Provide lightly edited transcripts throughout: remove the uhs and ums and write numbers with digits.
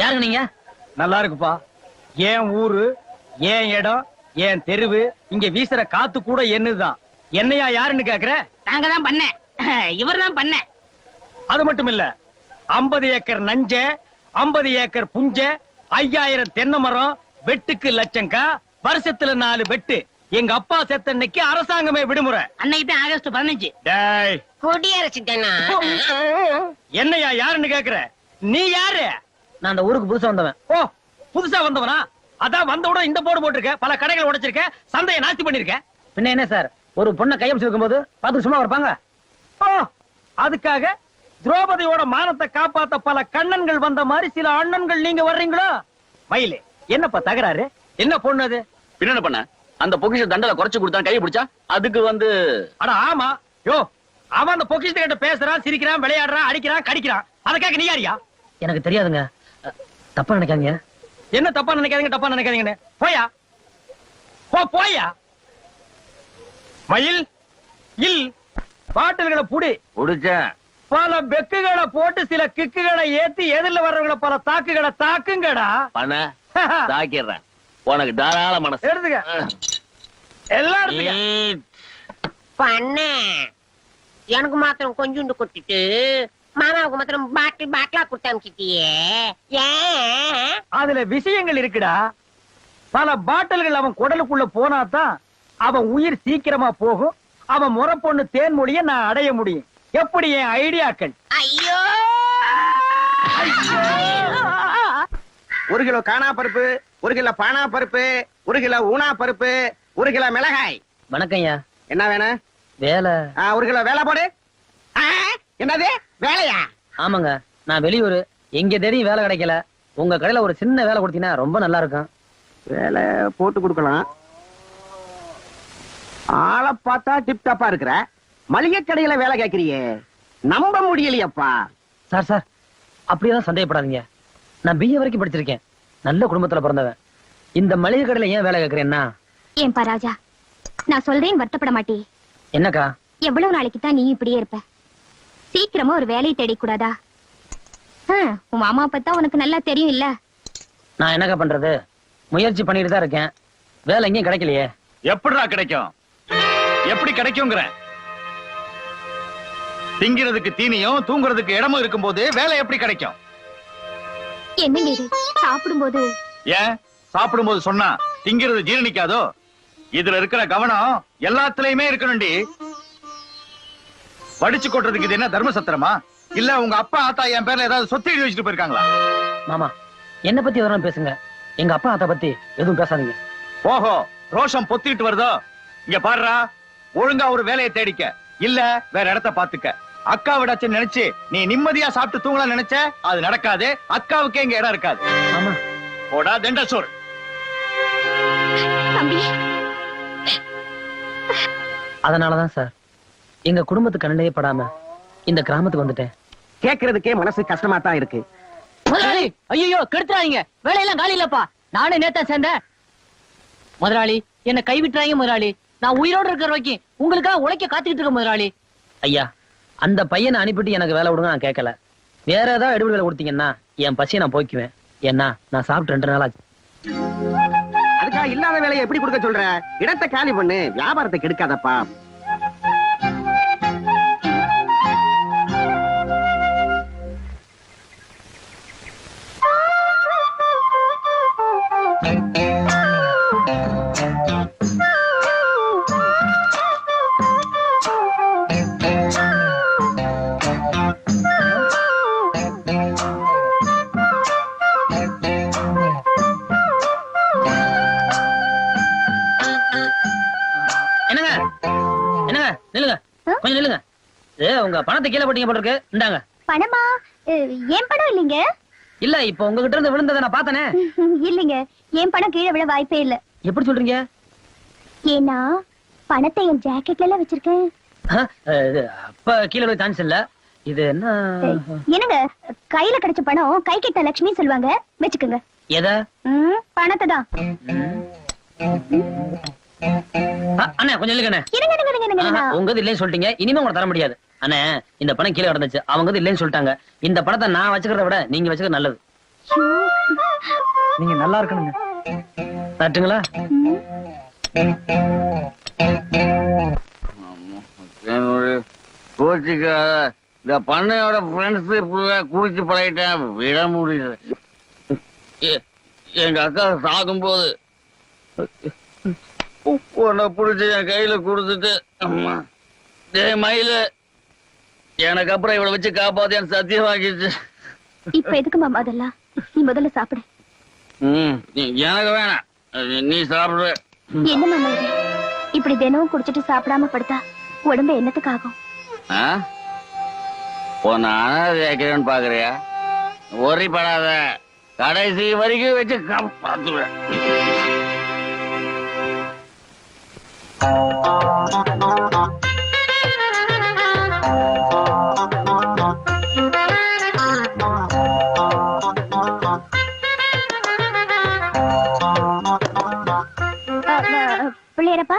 யாருங்க நீங்க? நல்லா இருக்குப்பா. ஏன் ஊரு, ஏன் இடம், ஏன் தெருவு, இங்க வீசுற காத்து கூட என்னதுதான். என்னையா யாருன்னு கேக்குற? நாங்க தான் பண்ண, இவர் தான் பண்ண. அது மட்டும் இல்ல, 50 ஏக்கர் நஞ்ச, 50 ஏக்கர் புஞ்ச, 5000 தென்னை மரம், வெட்டுக்கு லட்சங்கா, வருஷத்துல 4 வெட்டு. எங்க அப்பா செத்த அன்னைக்கு அரசாங்கமே விடுமுறை. அன்னைக்கு தான் ஆகஸ்ட் 15. டேய், கொடியரசு தானா? என்னையா யாருன்னு கேக்குற? நீ யாரு? நான் அந்த ஊருக்கு புதுசா வந்தவன். ஓ, புதுசா வந்தவனா? அதான் வந்தவுடன் இந்த போர்டு போட்டிருக்க, பல கடைகள் உடைச்சிருக்க, சந்தையை நாஸ்தி பண்ணிருக்க. பின்ன என்ன சார், ஒரு பொண்ணை கையம் இருக்கும் போது பார்த்து சும்மா இருப்பாங்க? ஓ, அதுக்காக திரௌபதியோட மானத்தை காப்பாத்த பல கண்ணன்கள் வந்த மாதிரி சில அண்ணன்கள் நீங்க வர்றீங்களா? மயிலே, என்னப்பா தகராறு? என்ன பொண்ணு அது? என்ன பண்ண? அந்த பொக்கிஷ தண்டல குறைச்சு கொடுத்தா கையை பிடிச்சா அதுக்கு அட ஆமா. யோ, அவன் அந்த பொக்கிஷத்தை கிட்ட பேசுறான், சிரிக்கிறான், விளையாடுறான், அடிக்கிறான், கடிக்கிறான். அதுக்காக நீ யாரியா? எனக்கு தெரியாதுங்க, தப்பா நினைக்காதீங்க. என்ன தப்பா நினைக்காதீங்க, தப்பா நினைக்காதீங்கன்னு போயா, போயா. மயில் இல் பாட்டில்களை புடி புடிச்ச பல பெக்குகளை போட்டு சில கிக்குகளை ஏத்தி எதிரில வர்றவங்களை பல தாக்குகளை தாக்குங்கடா. பண்ண தாக்கிடுறேன். உனக்கு தாராள மனசு. எடுத்துக்க, எல்லாம் பண்ண. எனக்கு மாத்திரம் கொஞ்சோண்டு கொட்டிட்டு மாமாவுக்கு மாத்திரம் பாட்டிலா கொடுத்து அனுப்பிச்சிட்டியே. ஏன்? அதுல விஷயங்கள் இருக்குடா. பல பாட்டில்கள் அவன் குடலுக்குள்ள போனாதான் அவன் உயிர் சீக்கிரமா போகும். அவன் முறை பொண்ணு தேன்மொழிய நான் அடைய முடியும். எப்படி என் ஐடியாக்கள்? ஐயோ, 1 கிலோ காணா பருப்பு, 1 கிலோ பானா பருப்பு, 1 கிலோ ஊனா பருப்பு, 1 கிலோ மிளகாய். வணக்கம்யா. என்ன வேணும்? வேலை. 1 கிலோ வேலை போடு. என்னது வேலையா? ஆமாங்க, நான் வெளியூர், எங்க தெரியும் வேலை கிடைக்கல. உங்க கடையில ஒரு சின்ன வேலை கொடுத்தீங்கன்னா ரொம்ப நல்லா இருக்கும். வேலை போட்டு கொடுக்கலாம். ஆளை பார்த்தா டிப் டாப்பா இருக்கிற, மளிகை கடையில வேலை கேட்கறியே, நம்ப முடியலையப்பா. சார் சார், அப்படியெல்லாம் சந்தேகப்படாதீங்க. நான் BA வரைக்கும் படிச்சிருக்கேன், நல்ல குடும்பத்துல பிறந்தவன். இந்த மளிகை கடையில ஏன் வேலை கேட்கறேன்னா? ஏன் ராஜா, நான் சொல்றேன், வருத்தப்பட மாட்டே. என்னக்கா? எவ்வளவு நாளைக்கு தான் நீ இப்படியே இருப்ப? சீக்கிரமா ஒரு வேலையை தேடி கூடாதா? உன் மாமா பத்தா உனக்கு நல்லா தெரியும் இல்ல? நான் என்னக்கா பண்றது, முயற்சி பண்ணிட்டு தான் இருக்கேன். வேலை எங்கேயும் கிடைக்கலையே. எப்படிடா கிடைக்கும்? எப்படி கிடைக்கும்ங்கற? திங்கிறதுக்கு தீனியும் தூங்குறதுக்கு இடமும் இருக்கும்போது வேலை எப்படி கிடைக்கும்? என்னங்க இது, சாப்பிடும்போது? ஏன் சாப்பிடும்போது சொன்னா திங்கிறது ஜீரணிக்காதோ? இதுல இருக்கிற கவனம் எல்லாத்துலயுமே இருக்கணும்டி. படிச்சு கொட்டுறதுக்கு இது என்ன தர்ம சத்திரமா? இல்ல உங்க அப்பா ஆத்தா என் பேர்ல ஏதாவது சொத்து எழுதி வச்சுட்டு போயிருக்காங்களா? மாமா, என்ன பத்தி வரணும் பேசுங்க, எங்க அப்பா ஆத்தா பத்தி எதுவும் பேசாதீங்க. ஓஹோ, ரோஷம் பொத்திட்டு வருதோ? இங்க பாருடா, ஒழுங்கா ஒரு வேலையை தேடிக்க, இல்ல வேற இடத்த பாத்துக்க. அக்கா விடாச்சு நினைச்சு நீ நிம்மதியா சாப்பிட்டு தூங்கலாம் நினைச்ச, அது நடக்காது. அக்காவுக்கே இங்க இடம் இருக்காது. ஆமா, போடா தெண்டசோர். தம்பி, அதனாலதான் சார் எங்க குடும்பத்துக்கு கண்ணிலே படாம இந்த கிராமத்துக்கு வந்துட்டேன். கேட்கறதுக்கே மனசு கஷ்டமா தான் இருக்கு. முதலாளி, ஐயோ கெடுத்துறாங்க, வேலையெல்லாம் காலி இல்லப்பா. நானே நேத்தா சேர்ந்தேன். முதலாளி, என்ன கைவிட்டுறாங்க முதலாளி. நான் உயிரோடு இருக்கிற வரைக்கும் உங்களுக்காக உழைக்க காத்துக்கிட்டு இருக்க முதலாளி. ஐயா, அந்த பையனை அனுப்பிட்டு எனக்கு வேலை விடுங்க, நான் கேட்கல. வேற ஏதாவது எடுபடி வேலை கொடுத்தீங்கன்னா என் பசியை நான் போய்க்குவேன். ஏன்னா நான் சாப்பிட்டு 2 நாள் ஆச்சு. அதுக்காக இல்லாத வேலையை எப்படி கொடுக்க சொல்ற? இடத்தை காலி பண்ணு, வியாபாரத்தை கெடுக்காதப்பா. கொஞ்சம் நில்லுங்க. உங்க பணத்தை கீழே போட்டீங்க போல இருக்கு. இந்தாங்க. பணமா? ஏன் பணம் இல்லைங்க. இல்ல, இப்ப உங்ககிட்ட இருந்து விழுந்ததை நான் பார்த்தனே. இல்லைங்க, என் பணம் கீழே விழ வாய்ப்பே இல்ல. எப்படி சொல்றீங்க? ஏன்னா பணத்தை என் ஜாக்கெட்ல எல்லாம் வச்சிருக்கேன். அப்ப கீழே விழ சான்ஸ் இல்ல. இது என்ன? என்னங்க, கையில கிடைச்ச பணம் கை கிட்ட லட்சுமி சொல்லுவாங்க, வச்சுக்கோங்க. எத? பணத்தை தான். அண்ணா கொஞ்சம் இல்லைங்க. உங்க இல்லைன்னு சொல்லிட்டீங்க, இனிமே உங்களை தர முடியாது. அண்ணே இந்த பணம் கீழே கிடந்துச்சு, அவங்க வந்து இல்லைன்னு சொல்லிட்டாங்க. இந்த பணத்தை நான் வச்சுக்கிறத விட நீங்க வச்சுக்கிறது நல்லது. நீங்க நல்லா இருக்கணுங்க. நட்டுங்களா? கோச்சிக்காத, இந்த பண்ணையோட ஃப்ரெண்ட்ஸ் குடிச்சு பழகிட்டேன், விட முடியல. எங்க அக்கா சாகும் போது உன்னை பிடிச்சி என் கையில கொடுத்துட்டு, அம்மா மயில எனக்கு அப்புறம் இவளை வச்சு காப்பாத்தி என் சத்தியம் வாங்கிச்சு. இப்ப எதுக்கு மாமா அதெல்லாம்? நீ முதல்ல சாப்பிடு. எனக்கு வேணாம், நீ சாப்பிடு. என்ன மாமா இது? இப்படி தினமும் குடிச்சிட்டு சாப்பிடாம படுத்தா உடம்பு என்னத்துக்கு ஆகும்? வைக்கிறேன்னு பாக்குறியா? ஒரி படாத, கடைசி வரைக்கும் வச்சு காப்பாத்துவேன். பிள்ளையரப்பா,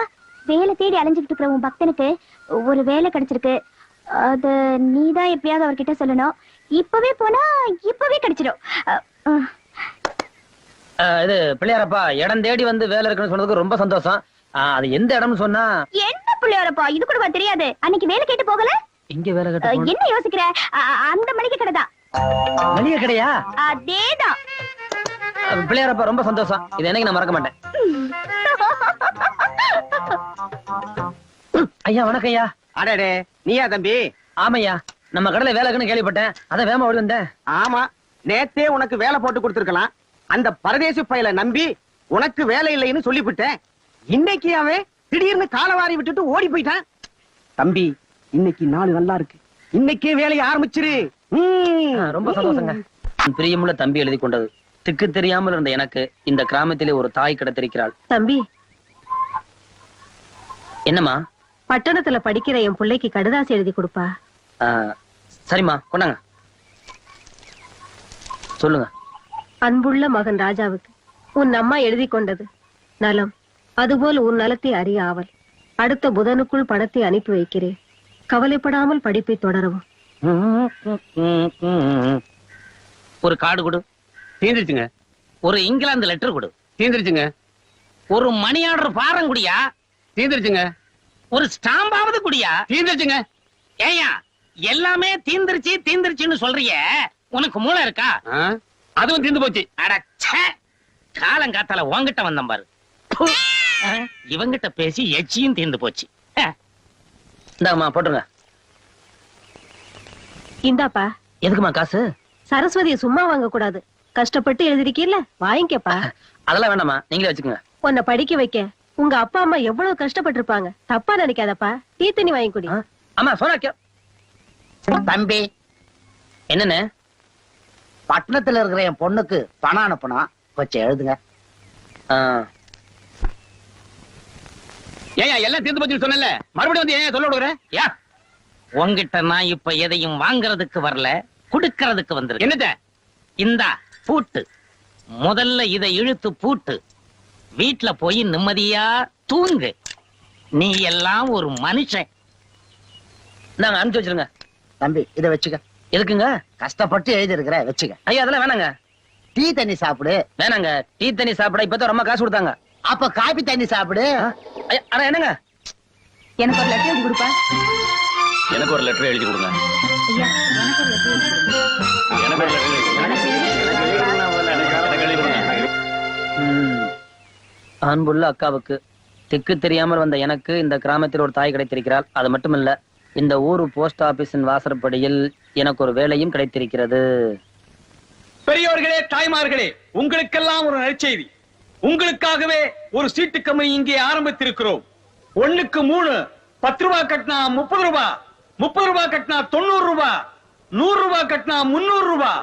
வேலை தேடி அலைஞ்சுக்கிட்டு இருக்கிற உன் பக்தனுக்கு ஒரு வேலை கிடைச்சிருக்கு. அது நீதான் எப்படியாவது அவர்கிட்ட சொல்லணும். இப்பவே போனா இப்பவே கிடைச்சிடும். இது பிள்ளையாரப்பா, இடம் தேடி வந்து வேலை இருக்குன்னு சொன்னதுக்கு ரொம்ப சந்தோஷம். அது எந்த இடம்னு சொன்னா? என்ன பிள்ளையாரப்பா, இது கூட தெரியாது? அன்னைக்கு வேலை கேட்டு போகல? இங்க வேலை கேட்டு என்ன யோசிக்கிற? அந்த மளிகை கடைதான். மளிகை கடையா? அதேதான். பிள்ளையாரப்பா ரொம்ப சந்தோஷம், இது என்னைக்கு நான் மறக்க மாட்டேன். ஐயா வணக்கம் ஐயா. அடடே, நீயா தம்பி? ஆமையா, நம்ம கடையில வேலை இருக்குன்னு கேள்விப்பட்டேன், அதான் வேகமா ஓடி வந்தேன். ஆமா, நேத்தே உனக்கு வேலை போட்டு கொடுத்திருக்கலாம். அந்த பரதேசி பையலை நம்பி உனக்கு வேலை இல்லைன்னு சொல்லிவிட்டேன். இன்னைக்கு அவன் திடீர்னு காலவாரி விட்டுட்டு ஓடி போயிட்டான். தம்பி, இன்னைக்கு நாள் நல்லா இருக்கு, இன்னைக்கே வேலையை ஆரம்பிச்சிரு. ரொம்ப சந்தோஷங்க. பிரியமுள்ள தம்பி எழுதி கொண்டது. திக்கு தெரியாமல் இருந்த எனக்கு இந்த கிராமத்திலே ஒரு தாய் கிடைத்திருக்கிறாள். தம்பி, என்னம்மா? பட்டணத்துல படிக்கிற என் பிள்ளைக்கு கடுதாசி எழுதி கொடுப்பா. சரிம்மா, கொண்டாங்க. சொல்லுங்க. அன்புள்ள மகன் ராஜாவுக்கு உன் அம்மா எழுதி கொண்டது நலம், அதுபோல் உன் நலத்தை அறிய ஆவல். அடுத்த புதனுக்குள் பணத்தை அனுப்பி வைக்கிறேன். கவலைப்படாமல் படிப்பை தொடரவும். ஒரு கார்டு கொடு. தீந்துருச்சுங்க. ஒரு இங்கிலாந்து லெட்டர் கொடு. தீந்துருச்சுங்க. ஒரு மணி ஆர்டர் பாரம் குடியா. தீந்துருச்சுங்க. ஒரு ஸ்டாம்பாவது குடியா. தீந்துருச்சுங்க. ஏயா எல்லாமே தீந்துருச்சு தீந்துருச்சுன்னு சொல்றிய, உனக்கு மூளை இருக்கா? அதுவும் தீந்து போச்சு. அடச்சே, காலங்காத்தால உன்கிட்ட வந்தம் பாரு. இவங்கிட்ட பேசி எச்சியும் தீர்ந்து போச்சு. இந்தாம்மா போட்டுருங்க. இந்தாப்பா. எதுக்குமா காசு? சரஸ்வதியை சும்மா வாங்க கூடாது, கஷ்டப்பட்டு எழுதிருக்கீல்ல, வாங்கிக்கப்பா. அதெல்லாம் வேண்டாமா, நீங்களே வச்சுக்கோங்க. உன்னை படிக்க வைக்க உங்க அப்பா அம்மா எவ்வளவு கஷ்டப்பட்டிருப்பாங்க. தப்பா நினைக்காதப்பா, டீ தண்ணி வாங்கி குடி. ஆமா சோனாக்கியம். தம்பி, என்னன்னு? பட்டணத்துல இருக்கிற என் பொண்ணுக்கு பணம் அனுப்பணும், கொஞ்சம் எழுதுங்க. ஏயா எல்லாம் தீர்ந்து போச்சுன்னு சொன்னல, மறுபடியும் வந்து ஏன் சொல்ல விடுறேன்? யா, உன்கிட்ட நான் இப்ப எதையும் வாங்குறதுக்கு வரல, குடுக்கறதுக்கு வந்திருக்கேன். என்னத்த? இந்தா பூட்டு. முதல்ல இதை இழுத்து பூட்டு. வீட்டுல போய் நிம்மதியா தூங்கு. நீ எல்லாம் ஒரு மனுஷன். நாங்க அனுப்பிச்சு வச்சிருங்க. தம்பி, இதை வச்சுக்க. எதுக்குங்க? கஷ்டப்பட்டு எழுதி இருக்கிற, வச்சுக்க. ஐயா அதெல்லாம் வேணாங்க. டீ தண்ணி சாப்பிடு. வேணாங்க, டீ தண்ணி சாப்பிட இப்பதான் ரொம்ப காசு கொடுத்தாங்க. அப்ப காபி தண்ணி சாப்பிடு. ஆனா என்னங்க? எனக்கு ஒரு லெட்டர் எழுதி கொடுப்பா. எனக்கு ஒரு லெட்டர் எழுதி கொடுங்க. ஐயா, எனக்கு ஒரு லெட்டர் எழுதி கொடுங்க. எனக்கு ஒரு லெட்டர் அன்புள்ள அக்காவுக்கு திக்கு தெரியாமல் வந்த எனக்கு இந்த கிராமத்தில் ஒரு தாய் கிடைத்திருக்கிறாள். அது மட்டுமல்ல, இந்த ஊரு போஸ்ட் ஆபீஸின் வாசற்படியில் எனக்கு ஒரு வேலையும் கிடைத்திருக்கிறது. பெரியோர்களே, தாய்மார்களே, உங்களுக்கெல்லாம் ஒரு நற்செய்தி. உங்களுக்காகவே ஒரு சீட்டு கம்பெனி இங்கே ஆரம்பித்திருக்கிறோம். 1க்கு 3, 10 ரூபாய் கட்டினா 30 ரூபாய், 30 ரூபாய் கட்டினா 90 ரூபாய், 100 ரூபாய் கட்டினா 300 ரூபாய்.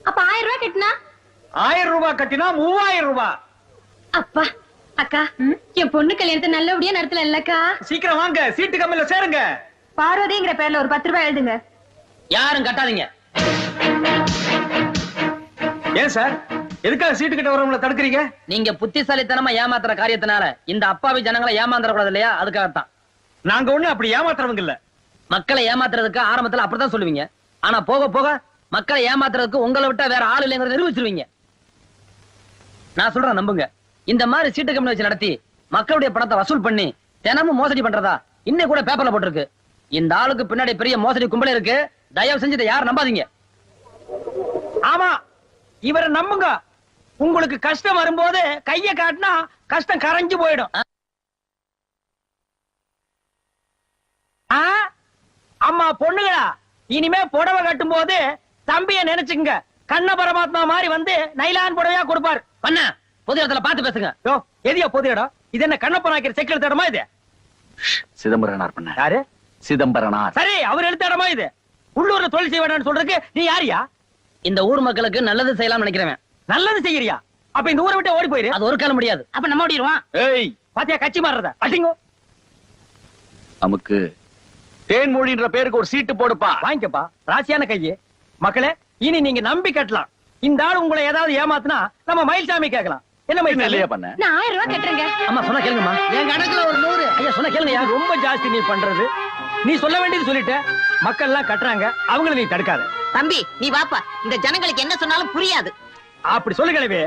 அப்ப 1000 ரூபாய் கட்டினா? 1000 ரூபாய் கட்டினா 3000 ரூபாய். அப்பா, அக்கா, என் பொண்ணு கல்யாணத்தை நல்லபடியா நடத்தல இல்லக்கா? சீக்கிரம் வாங்க, சீட்டு கம்பெனில சேருங்க. பார்வதிங்கிற பேர்ல ஒரு 10 ரூபாய் எழுதுங்க. யாரும் கட்டாதீங்க. ஏன் சார், எதுக்காக சீட்டு கிட்ட வரவங்களை தடுக்கிறீங்க? நீங்க புத்திசாலித்தனமா ஏமாத்துற காரியத்தினால இந்த அப்பாவி ஜனங்களை ஏமாந்துட கூடாது இல்லையா, அதுக்காகத்தான். நாங்க ஒண்ணு அப்படி ஏமாத்துறவங்க இல்ல. மக்களை ஏமாத்துறதுக்கு ஆரம்பத்துல அப்படித்தான் சொல்லுவீங்க. ஆனா போக போக மக்களை ஏமாத்துறதுக்கு உங்களை விட்டா வேற ஆள் இல்லைங்கிறத நிரூபிச்சிருவீங்க. நான் சொல்றேன் நம்புங்க. இந்த மாதிரி சீட்டு கம்பெனி வச்சு நடத்தி மக்களுடைய பணத்தை வசூல் பண்ணி தினமும் மோசடி பண்றதா இன்னும் கூட பேப்பர்ல போட்டிருக்கு. இந்த ஆளுக்கு பின்னாடி பெரிய மோசடி கும்பல இருக்கு. தயவு செஞ்சு இதை யாரும் நம்பாதீங்க. ஆமா, இவரை நம்புங்க. உங்களுக்கு கஷ்டம் வரும்போது கைய காட்டினா கஷ்டம் கரைஞ்சு போயிடும். அம்மா பொண்ணுங்களா, இனிமே புடவை கட்டும் போது தம்பிய நினைச்சுங்க. கண்ண பரமாத்மா மாதிரி வந்து நைலான் புடவையா கொடுப்பாரு. பண்ண பொது இடத்துல பார்த்து பேசுங்க. யோ, எதியா பொது இடம்? இது என்ன கண்ணப்ப நாய்க்கிற செக்கில் இடமா இது? சிதம்பரனார் பண்ண. யாரு? சிதம்பரனார். சரி, அவர் எடுத்த இடமா இது? உள்ளூர்ல தொழில் செய்ய வேண்டாம்னு சொல்றதுக்கு நீ யாரியா? இந்த ஊர் மக்களுக்கு நல்லது செய்யலாம்னு நினைக்கிறேன். நல்லது செய்யறியா? அப்ப இந்த ஊரை விட்டு ஓடி போயிரு. அது ஒரு காலம் முடியாது. அப்ப நம்ம ஓடிடுவான். ஏய், பாத்தியா கட்சி மாறுறத? அடிங்கோ. நமக்கு தேன்மொழின்ற பேருக்கு ஒரு சீட்டு போடுப்பா. வாங்கிக்கப்பா, ராசியான கையே. மக்களே, இனி நீங்க நம்பி கட்டலாம். இந்த ஆள் உங்களை ஏதாவது ஏமாத்துனா நம்ம மயில்சாமி கேட்கலாம். என்ன மயில்சாமி? இல்லையா பண்ண? நான் 1000 ரூபாய் கட்டுறேங்க. அம்மா சொன்னா கேளுங்கம்மா. என் கணக்குல ஒரு 100. ஐயா சொன்னா கேளுங்கய்யா. ரொம்ப ஜாஸ்தி நீ பண்றது. நீ சொல்ல வேண்டியது சொல்லிட்ட. மக்கள் எல்லாம் கட்டுறாங்க, அவங்கள நீ தடுக்காத. தம்பி நீ வாப்பா, இந்த ஜனங்களுக்கு என்ன சொன்னாலும் புரியாது. அப்படி சொல்லு கிழவி.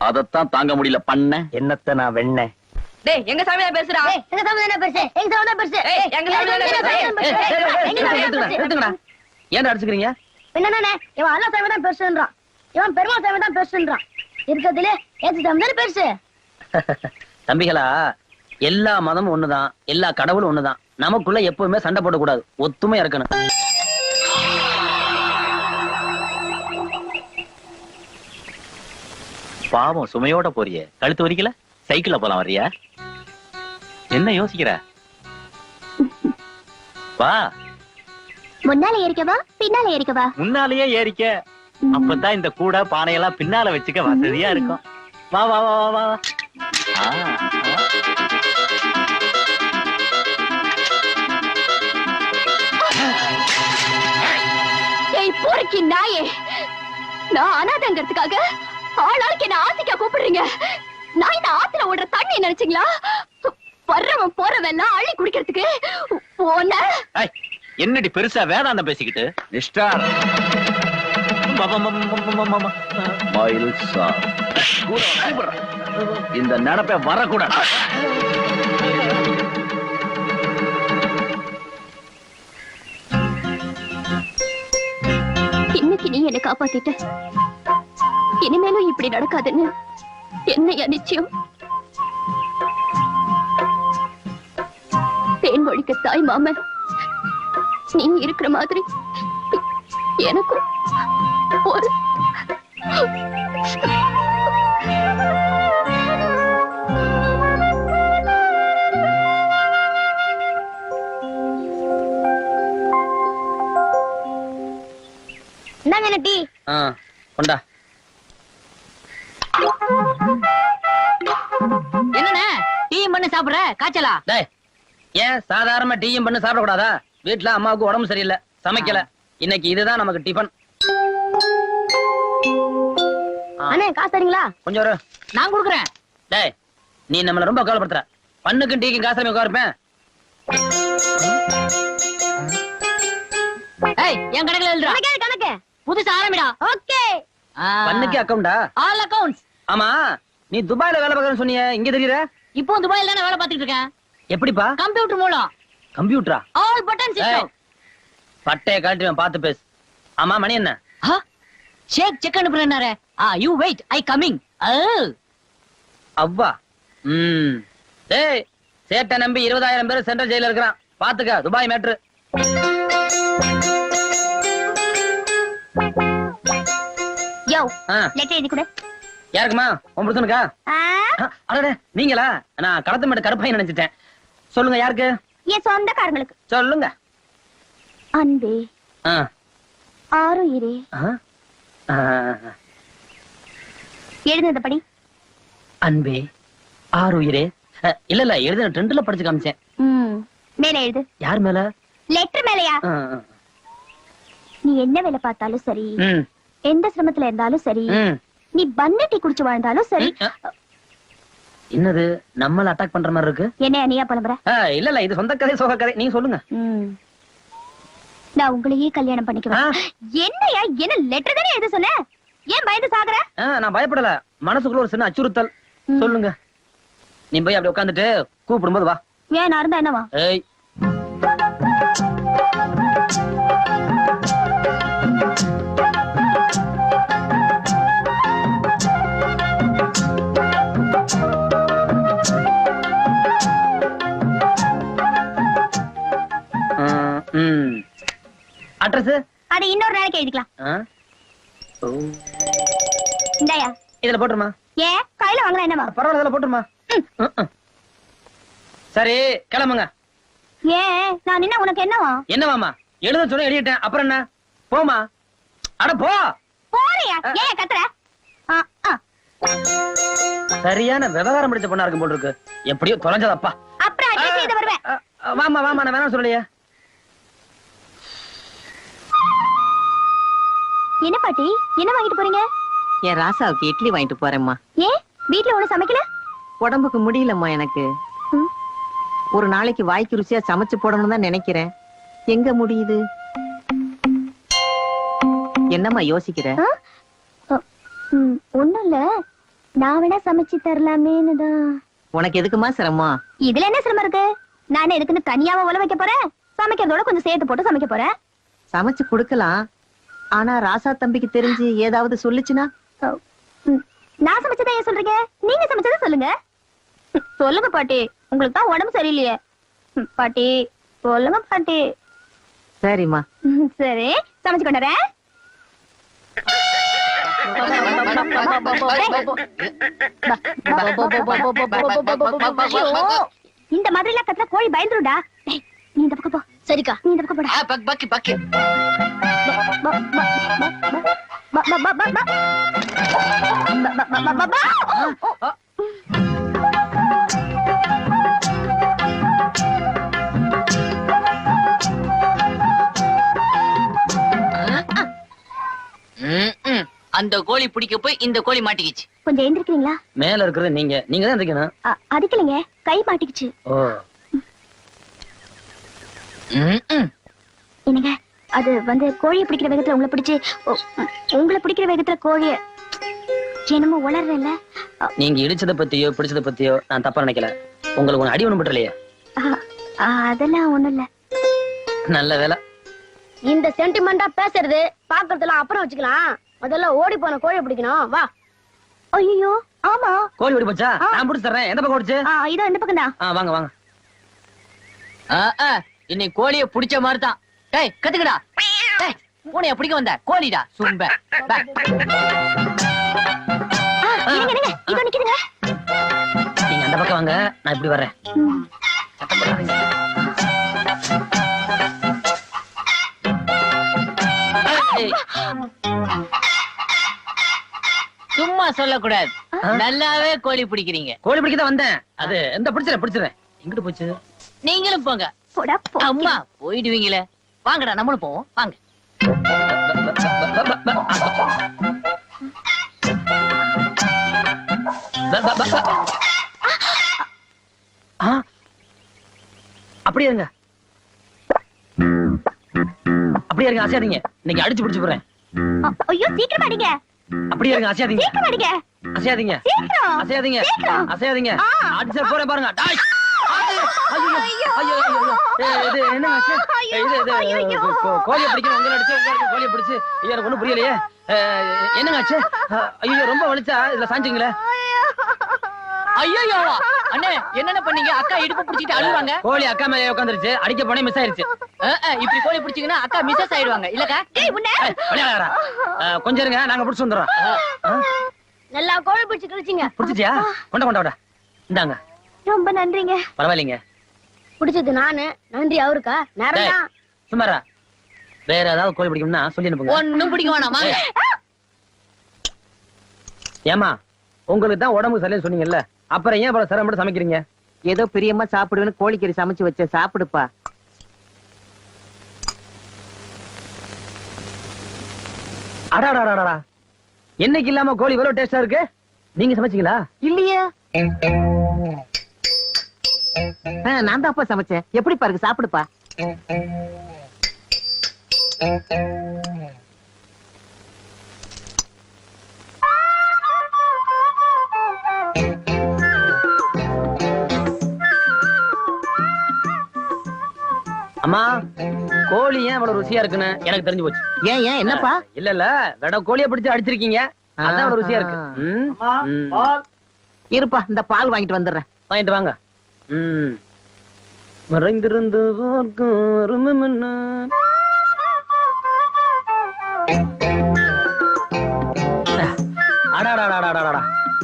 அதத்தான் தாங்க முடியல பண்ண. என்னத்த நான் வெண்ண. டேய் எங்க சாமி தான் பேசுறா. எங்க சாமி தானே பெருசு, எங்க சாமி தான் பெருசு. எங்க சாமி தானே பேசுறா. நிறுத்துங்கடா. ஏன் அடிச்சுக்கிறீங்க? என்னண்ணே, இவன் அல்லா சாமி தான் பெருசுன்றான், இவன் பெருமாள் சாமி தான் பெருசுன்றான். இருக்கிறதுல ஏத்து சாமி தானே பெருசு. தம்பிகளா, எல்லா மதமும் ஒண்ணுதான், எல்லா கடவுளும் ஒண்ணுதான். நமக்குள்ள எப்பவுமே சண்டை போடக்கூடாது, ஒத்துமையா இருக்கணும். பாவம் சுமையோட போறியே, கழுத்து வலிக்கல? சைக்கிள்ல போலாம் வரியா? என்ன யோசிக்கிற? வா, முன்னால ஏறிக்கவா பின்னால ஏறிக்கவா? முன்னாலேயே ஏறிக்க. அப்பதான் இந்த கூடை பானையெல்லாம் பின்னால வச்சுக்க வசதியா இருக்கும். வா வா வா வா வா. ஆ, ஆ. ஏய் போறக்கி நாயே, நான் அனாதங்கிறதுக்காக ஆளாளுக்கு என்ன ஆசைக்கா கூப்பிடுறீங்க? நான் இந்த ஆத்துல ஓடுற தண்ணி நினைச்சீங்களா? வர்றவன் போறவெல்லாம் அள்ளி குடிக்கிறதுக்கு போன. ஏய், என்னடி பெருசா வேதாந்தம் பேசிக்கிட்டு? மிஸ்டர் மயில்சா, இந்த நடப்பை வரக்கூடாது. இன்னைக்கு நீ என்னை காப்பாத்திட்ட, இனிமேலும் இப்படி நடக்காதுன்னு என்னையா நிச்சயம்? தேன்மொழிக்கு தாய் மாமன் நீ இருக்கிற மாதிரி எனக்கும் ஒரு என்னங்க டீ? கொண்டா. என்னண்ணே டீயும் பண்ணி சாப்பிடுற? காய்ச்சலா? டேய், ஏன் சாதாரண டீயும் பண்ணு சாப்பிட கூடாதா? வீட்டுல அம்மாவுக்கு உடம்பு சரியில்லை, சமைக்கல. இன்னைக்கு இதுதான் நமக்கு டிஃபன். அண்ணே காசு தரீங்களா? கொஞ்சம் ஒரு நான் கொடுக்குறேன். டேய், நீ நம்மள ரொம்ப கவலைப்படுத்துற. பண்ணுக்கும் டீக்கும் காசு உட்காருப்பேன். ஏய், என் கணக்குல எழுதுறா. கணக்கு புதுசா ஆரம்பிடா. ஓகே. பண்ணுக்கு அக்கவுண்டா? All accounts. ஆமா, நீ துபாயில வேலை பார்க்கறன்னு சொன்னியே, இங்க தெரியற? இப்போ துபாயில தானே வேலை பார்த்துட்டு இருக்கேன். எப்படிப்பா? கம்ப்யூட்டர் மூலம். கம்ப்யூட்டரா? All button system. பட்டைய காட்டி பார்த்து பேசு. ஆமா, மணி என்ன? ஷேக் செக் அனுப்புறேன்னாரே. You wait, I coming. அவ்வா. டேய், சேட்டை நம்பி 20,000 பேர் சென்ட்ரல் ஜெயில இருக்கிறான். பாத்துக்க, துபாய் மேட்ரு. யோ லெட்டர் எழுதி கொடு. யாருக்குமா? உன் புருஷனுக்கா? அடடே, நீங்களா? நான் கடத்த மேட்ட கருப்பாய் நினைச்சிட்டேன். சொல்லுங்க, யாருக்கு? என் சொந்தக்காரங்களுக்கு. சொல்லுங்க. அன்பே ஆருயிரே. எழுதுனத படி. அன்பே ஆருயிரே. இல்ல இல்ல, எழுதுன ட்ரெண்ட்ல படிச்சு காமிச்சேன். மேல எழுது. யார் மேல? லெட்டர் மேலயா? நீ என்ன வேலை பார்த்தாலும் சரி, எந்த சிரமத்துல இருந்தாலும் சரி, நீ பண்ண டீ குடிச்சு வாழ்ந்தாலும் சரி, என்னது நம்மள அட்டாக் பண்ற மாதிரி இருக்கு? என்ன நீயா புலம்புற? இல்ல இது சொந்த கதை சோக கதை, நீங்க சொல்லுங்க. நான் உங்களையே கல்யாணம் பண்ணிக்குவேன். என்னையா என்ன லெட்டர் தானே எழுத சொன்ன? ஏன் பயந்து சாகுற? நான் பயப்படல, மனசுக்குள்ள ஒரு சின்ன அச்சுறுத்தல். சொல்லுங்க. நீ போய் அப்படி உட்காந்துட்டு கூப்பிடும்போது வா. ஏன் நான் இருந்தா என்னவா? ஏய் அட்ரஸ் அது இன்னொரு நாளைக்கு எழுதிக்கலாம். இந்தாயா இதுல போட்டுருமா? ஏன் கையில வாங்கினா என்னவா? பரவாயில்ல, இதுல போட்டுருமா. சரி கிளம்புங்க. ஏன் நான் என்ன உனக்கு என்னவா? என்னவாமா? எழுத சொன்ன எழுதிட்டேன், அப்புறம் என்ன? போமா. அட போ. போறியா? ஏன் கத்துற? சரியான விவகாரம் பிடிச்ச பொண்ணா இருக்கும் போல இருக்கு. எப்படியோ தொலைஞ்சதப்பா. அப்புறம் அட்ரஸ் எழுத வருவேன். வாமா வாமா, நான் வேணாம் சொல்லலையே. என்ன பாட்டி, என்ன வாங்கிட்டு போறீங்க? என் ராசாவுக்கு இட்லி வாங்கிட்டு போறேம்மா. ஏன் வீட்ல ஒண்ணு சமைக்கல? உடம்புக்கு முடியலம்மா எனக்கு. ஒரு நாளைக்கு வாய்க்கு ருசியா சமைச்சு போடணும்னு தான் நினைக்கிறேன். எங்க முடியுது? என்னம்மா யோசிக்கிற? ஒண்ணும் இல்ல, நான் வேணா சமைச்சு தரலாமேன்னு தான். உனக்கு எதுக்குமா சிரமம்? இதுல என்ன சிரமம் இருக்கு? நான் எதுக்குன்னு தனியாவா உல வைக்க போறேன்? சமைக்கிறதோட கொஞ்சம் சேர்த்து போட்டு சமைக்க போறேன். சமைச்சு கொடுக்கலாம், ஆனா ராசா தம்பிக்கு தெரிஞ்சு ஏதாவது சொல்லுச்சுன்னா? நான் சமைச்சதை ஏன் சொல்றீங்க? நீங்க சமைச்சதை சொல்லுங்க. சொல்லுங்க பாட்டி, உங்களுக்கு தான் உடம்பு சரியில்லையே. பாட்டி சொல்லுங்க பாட்டி. சரிம்மா. சரி சமைச்சு கொண்டுறேன். இந்த மாதிரி எல்லாம் கத்துனா கோழி பயந்துருடா. நீ இந்த பக்கம் போ. சரிக்கா, நீ இந்த பக்கம் போடா. பக்கி பக்கி. அந்த கோழி பிடிக்க போய் இந்த கோழி மாட்டிக்கிச்சு. கொஞ்சம் எந்திரிக்கிறீங்களா? மேல இருக்கிறது நீங்க தான் இருக்கணும். அதுக்குலங்க கை மாட்டிக்கிச்சு. என்னங்க அது வந்து கோழியை பிடிக்கிற வேகத்துல உங்களை பிடிச்சு உங்களை பிடிக்கிற வேகத்துல கோழிய என்னமோ உளறல. நீங்க இடிச்சத பத்தியோ பிடிச்சத பத்தியோ நான் தப்பா நினைக்கல. உங்களுக்கு ஒண்ணு அடி ஒண்ணு பட்டலையே? அதெல்லாம் ஒண்ணும் இல்ல. நல்ல வேலை. இந்த சென்டிமெண்டா பேசுறது பாக்குறதுலாம் அப்புறம் வச்சுக்கலாம். முதல்ல ஓடி போன கோழியை பிடிக்கணும். வா. ஐயோ ஆமா, கோழி ஓடி போச்சா? நான் பிடிச்சு தரேன். எந்த பக்கம் ஓடிச்சு? இதோ இந்த பக்கம் தான். வாங்க வாங்க. இன்னைக்கு கோழிய பிடிச்ச மாதிரி தான். டேய் கத்துக்கடா. டேய் பூனைய பிடிக்க வந்த கோழிடா சும்ப. இதோ நிக்குதுங்க. நீங்க அந்த பக்கம் வாங்க, நான் இப்படி வர்றேன். சும்மா சொல்லக்கூடாது, நல்லாவே கோழி பிடிக்கிறீங்க. கோழி பிடிக்க தான் வந்தேன். அது எந்த பிடிச்சிடறேன். எங்கிட்டு போச்சு? நீங்களும் போங்க. அம்மா போயிடுவீங்களே. வாங்கடா நம்மளும் போவோம். வாங்க. அப்படியே இருங்க, அப்படியே இருங்க, அசையாதீங்க. இன்னைக்கு அடிச்சு பிடிச்சு போறேன். ஐயோ சீக்கிரம் அடிங்க. அப்படியே இருங்க, அசையாதீங்க. சீக்கிரம் அடிங்க. அசையாதீங்க, அசையாதீங்க, அசையாதீங்க. அடிச்சு போறேன் பாருங்க. கோழியை பிடிக்கணும். உங்களை அடிச்சு கோழியை பிடிச்சு எனக்கு ஒண்ணும் புரியலையே. என்னங்க ஆச்சு? ஐயோ ரொம்ப வலிச்சா இதுல சாஞ்சிங்களே. ஐயோ அண்ணே என்னென்ன பண்ணீங்க? அக்கா இடுப்பு பிடிச்சிட்டு அழுவாங்க. கோழி அக்கா மேல உட்காந்துருச்சு. அடிக்க போனே மிஸ் ஆயிருச்சு. இப்படி கோழி பிடிச்சீங்கன்னா அக்கா மிஸ்ஸஸ் ஆயிடுவாங்க இல்லக்கா? கொஞ்சம் இருங்க, நாங்க பிடிச்சு வந்துடுறோம். நல்லா கோழி பிடிச்சு கிழிச்சிங்க. பிடிச்சிச்சியா? கொண்ட இந்தாங்க. ரொம்ப நன்றிங்க. பரவாயில்லைங்க. பிடிச்சது நானு, நன்றி அவருக்கா? நேரம் சுமாரா வேற ஏதாவது கோழி பிடிக்கும்னா சொல்லி அனுப்புங்க. ஒண்ணும் பிடிக்க வேணாமா? ஏமா உங்களுக்கு தான் உடம்பு சரியில்லை சொன்னீங்கல்ல, அப்புறம் ஏன் இவ்வளவு சிரமப்பட்டு சமைக்கிறீங்க? ஏதோ பிரியமா சாப்பிடுவேன்னு கோழிக்கறி சமைச்சு வச்ச சாப்பிடுப்பா. அடாடாடாடா, என்னைக்கு இல்லாம கோழி இவ்வளவு டேஸ்டா இருக்கு. நீங்க சமைச்சீங்களா? இல்லையே. நான் தான்ப்பா சமைச்சேன். எப்படி பாருக்கு, சாப்பிடுப்பா. அம்மா, கோழி ஏன் இவ்வளவு ருசியா இருக்குன்னு எனக்கு தெரிஞ்சு போச்சு. ஏன் ஏன் என்னப்பா? இல்ல வெட கோழிய பிடிச்சு அடிச்சிருக்கீங்க, அதான் இவ்வளவு ருசியா இருக்கு. இருப்பா, இந்த பால் வாங்கிட்டு வந்துடுறேன். வாங்கிட்டு வாங்க. மறைந்திருந்து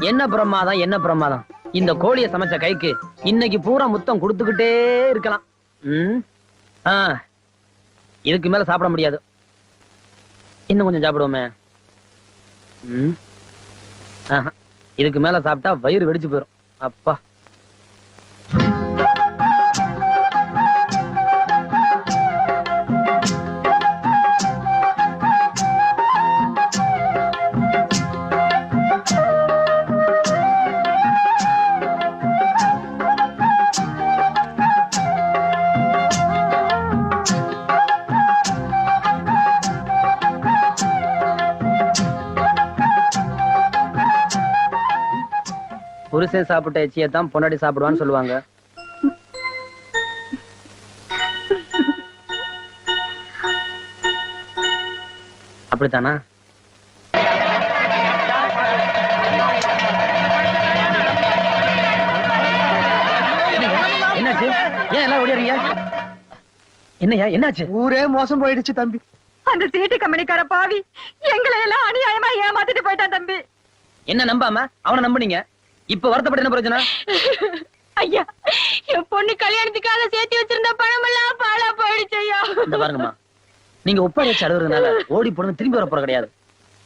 என்ன பிரமாதம், என்ன பிரமாதம். இந்த கோழிய சமைச்ச கைக்கு இன்னைக்கு பூரா முத்தம் கொடுத்துக்கிட்டே இருக்கலாம். இதுக்கு மேல சாப்பிட முடியாது. இன்னும் கொஞ்சம் சாப்பிடுவோமே. இதுக்கு மேல சாப்பிட்டா வயிறு வெடிச்சு போயிடும். அப்பா, புருஷன் சாப்பிட்ட எச்சியத்தான் பொண்டாட்டி சாப்பிடுவான்னு சொல்லுவாங்க. அப்படித்தானா? என்னாச்சு? ஏன் எல்லாம் ஓடிறீங்க? என்னையா என்னாச்சு? ஊரே மோசம் போயிடுச்சு தம்பி. அந்த சீட்டு கம்பெனிக்கார பாவி எங்களை எல்லாம் அநியாயமா ஏமாத்திட்டு போயிட்டான் தம்பி. என்ன நம்பாம அவனை நம்புனீங்க, இப்ப வருத்தப்பட்ட என்ன பிரச்சனை? ஐயா, என் பொண்ணு கல்யாணத்துக்காக சேர்த்து வச்சிருந்த பணம் எல்லாம் பாழா போயிடுச்சு ஐயா. இந்த பாருங்கம்மா, நீங்க ஒப்பாரி வச்சு அழுகுறதுனால ஓடி போடுறது திரும்பி வரப்போற கிடையாது.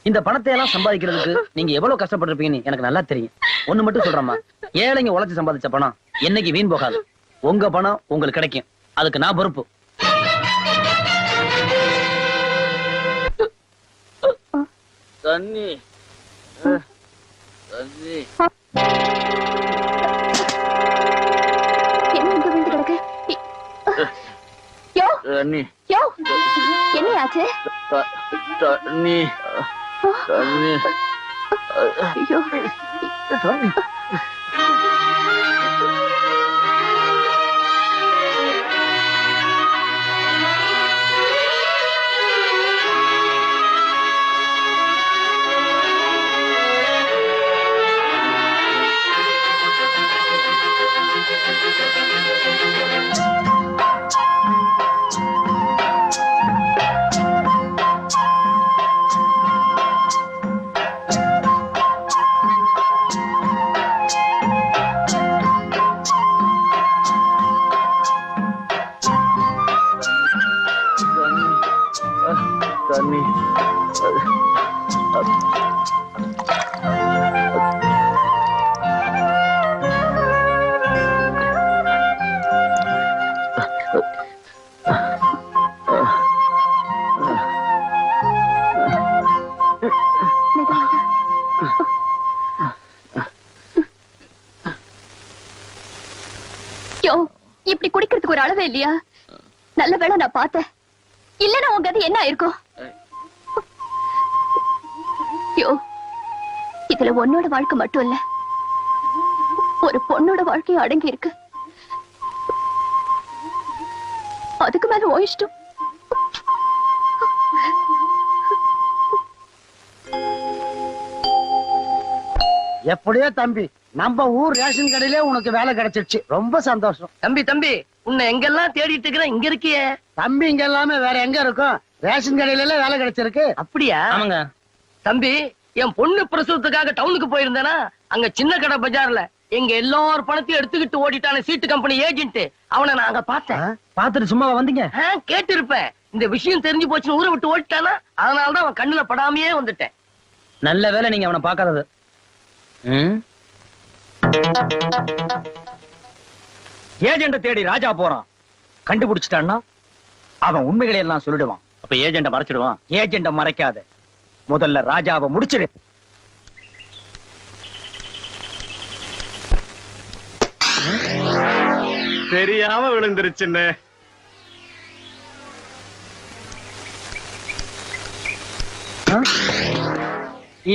இந்த பணத்தை எல்லாம் சம்பாதிக்கிறதுக்கு நீங்க எவ்வளவு கஷ்டப்பட்டிருப்பீங்கன்னு எனக்கு நல்லா தெரியும். ஒண்ணு மட்டும் சொல்றேம்மா, ஏழைங்க உழைச்சு சம்பாதிச்ச பணம் என்னைக்கு வீண் போகாது. உங்க பணம் உங்களுக்கு கிடைக்கும், அதுக்கு நான் பொறுப்பு. தண்ணி தண்ணி என்ன இங்க விழுந்து கிடக்கு? யோ தண்ணி யோ, என்னையாச்சு? தண்ணி தண்ணி ஐயோ, தண்ணி யோ, இப்படி குடிக்கிறதுக்கு ஒரு அளவே இல்லையா? நல்ல வேளை நான் பார்த்தேன், இல்லன்னா உங்க கதி என்ன ஆயிருக்கும்? யோ, இதுல உன்னோட வாழ்க்கை மட்டும் இல்ல, ஒரு பொண்ணோட வாழ்க்கையும் அடங்கி இருக்கு. அதுக்கு மேல உன் இஷ்டம். எப்படியோ தம்பி, நம்ம ஊர் ரேஷன் கடையிலே உனக்கு வேலை கிடைச்சிருச்சு. ரொம்ப சந்தோஷம். தம்பி தம்பி, உன்னை எங்கெல்லாம் தேடிட்டு இருக்கிறேன், இங்க இருக்கியே. தம்பி இங்க எல்லாமே வேற எங்க இருக்கும்? ரேஷன் கடையில எல்லாம் வேலை கிடைச்சிருக்கு. அப்படியா? ஆமாங்க தம்பி, என் பொண்ணு பிரசவத்துக்காக டவுனுக்கு போயிருந்தேனா, அங்க சின்ன கடை பஜார்ல எங்க எல்லார் பணத்தையும் எடுத்துக்கிட்டு ஓடிட்டான சீட்டு கம்பெனி ஏஜென்ட், அவனை நான் அங்க பார்த்தேன். பாத்துட்டு சும்மாவா வந்தீங்க? கேட்டு இருப்பேன். இந்த விஷயம் தெரிஞ்சு போச்சுன்னு ஊரை விட்டு ஓடிட்டானா, அதனாலதான் அவன் கண்ணுல படாமையே வந்துட்டேன். நல்ல வேலை நீங்க அவனை பாக்காதது. ஏஜெண்ட தேடி ராஜா போறான். கண்டுபிடிச்சிட்டான்னா அவன் உண்மைகளை எல்லாம் சொல்லிடுவான். அப்ப ஏஜெண்ட மறைச்சிடுவான். ஏஜெண்ட மறைக்காத, முதல்ல ராஜாவை முடிச்சிடு. தெரியாம விழுந்துருச்சுன்னு.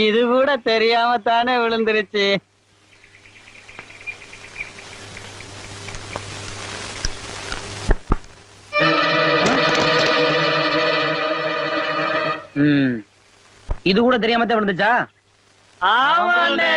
இது கூட தெரியாம தானே விழுந்துருச்சு. இது கூட தெரியாம தான் விழுந்துச்சா? ஆமாண்ணே.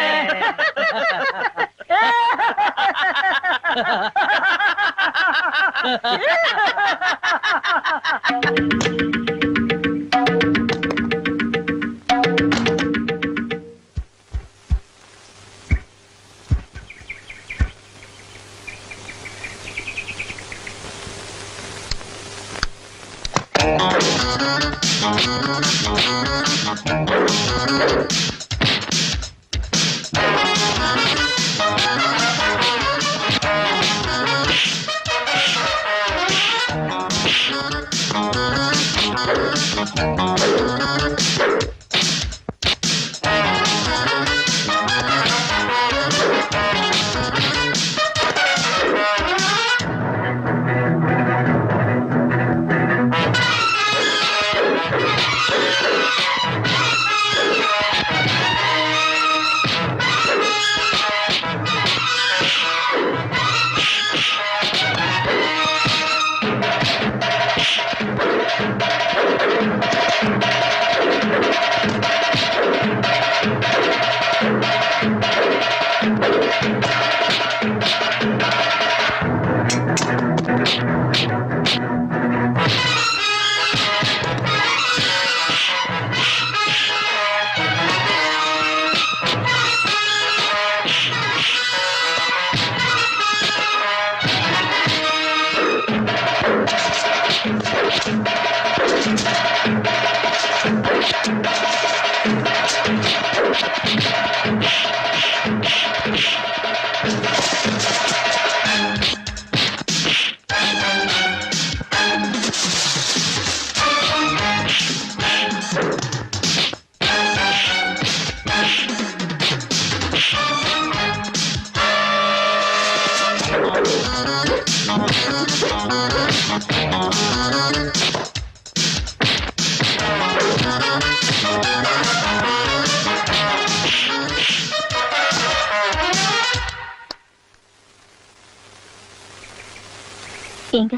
ஏங்க,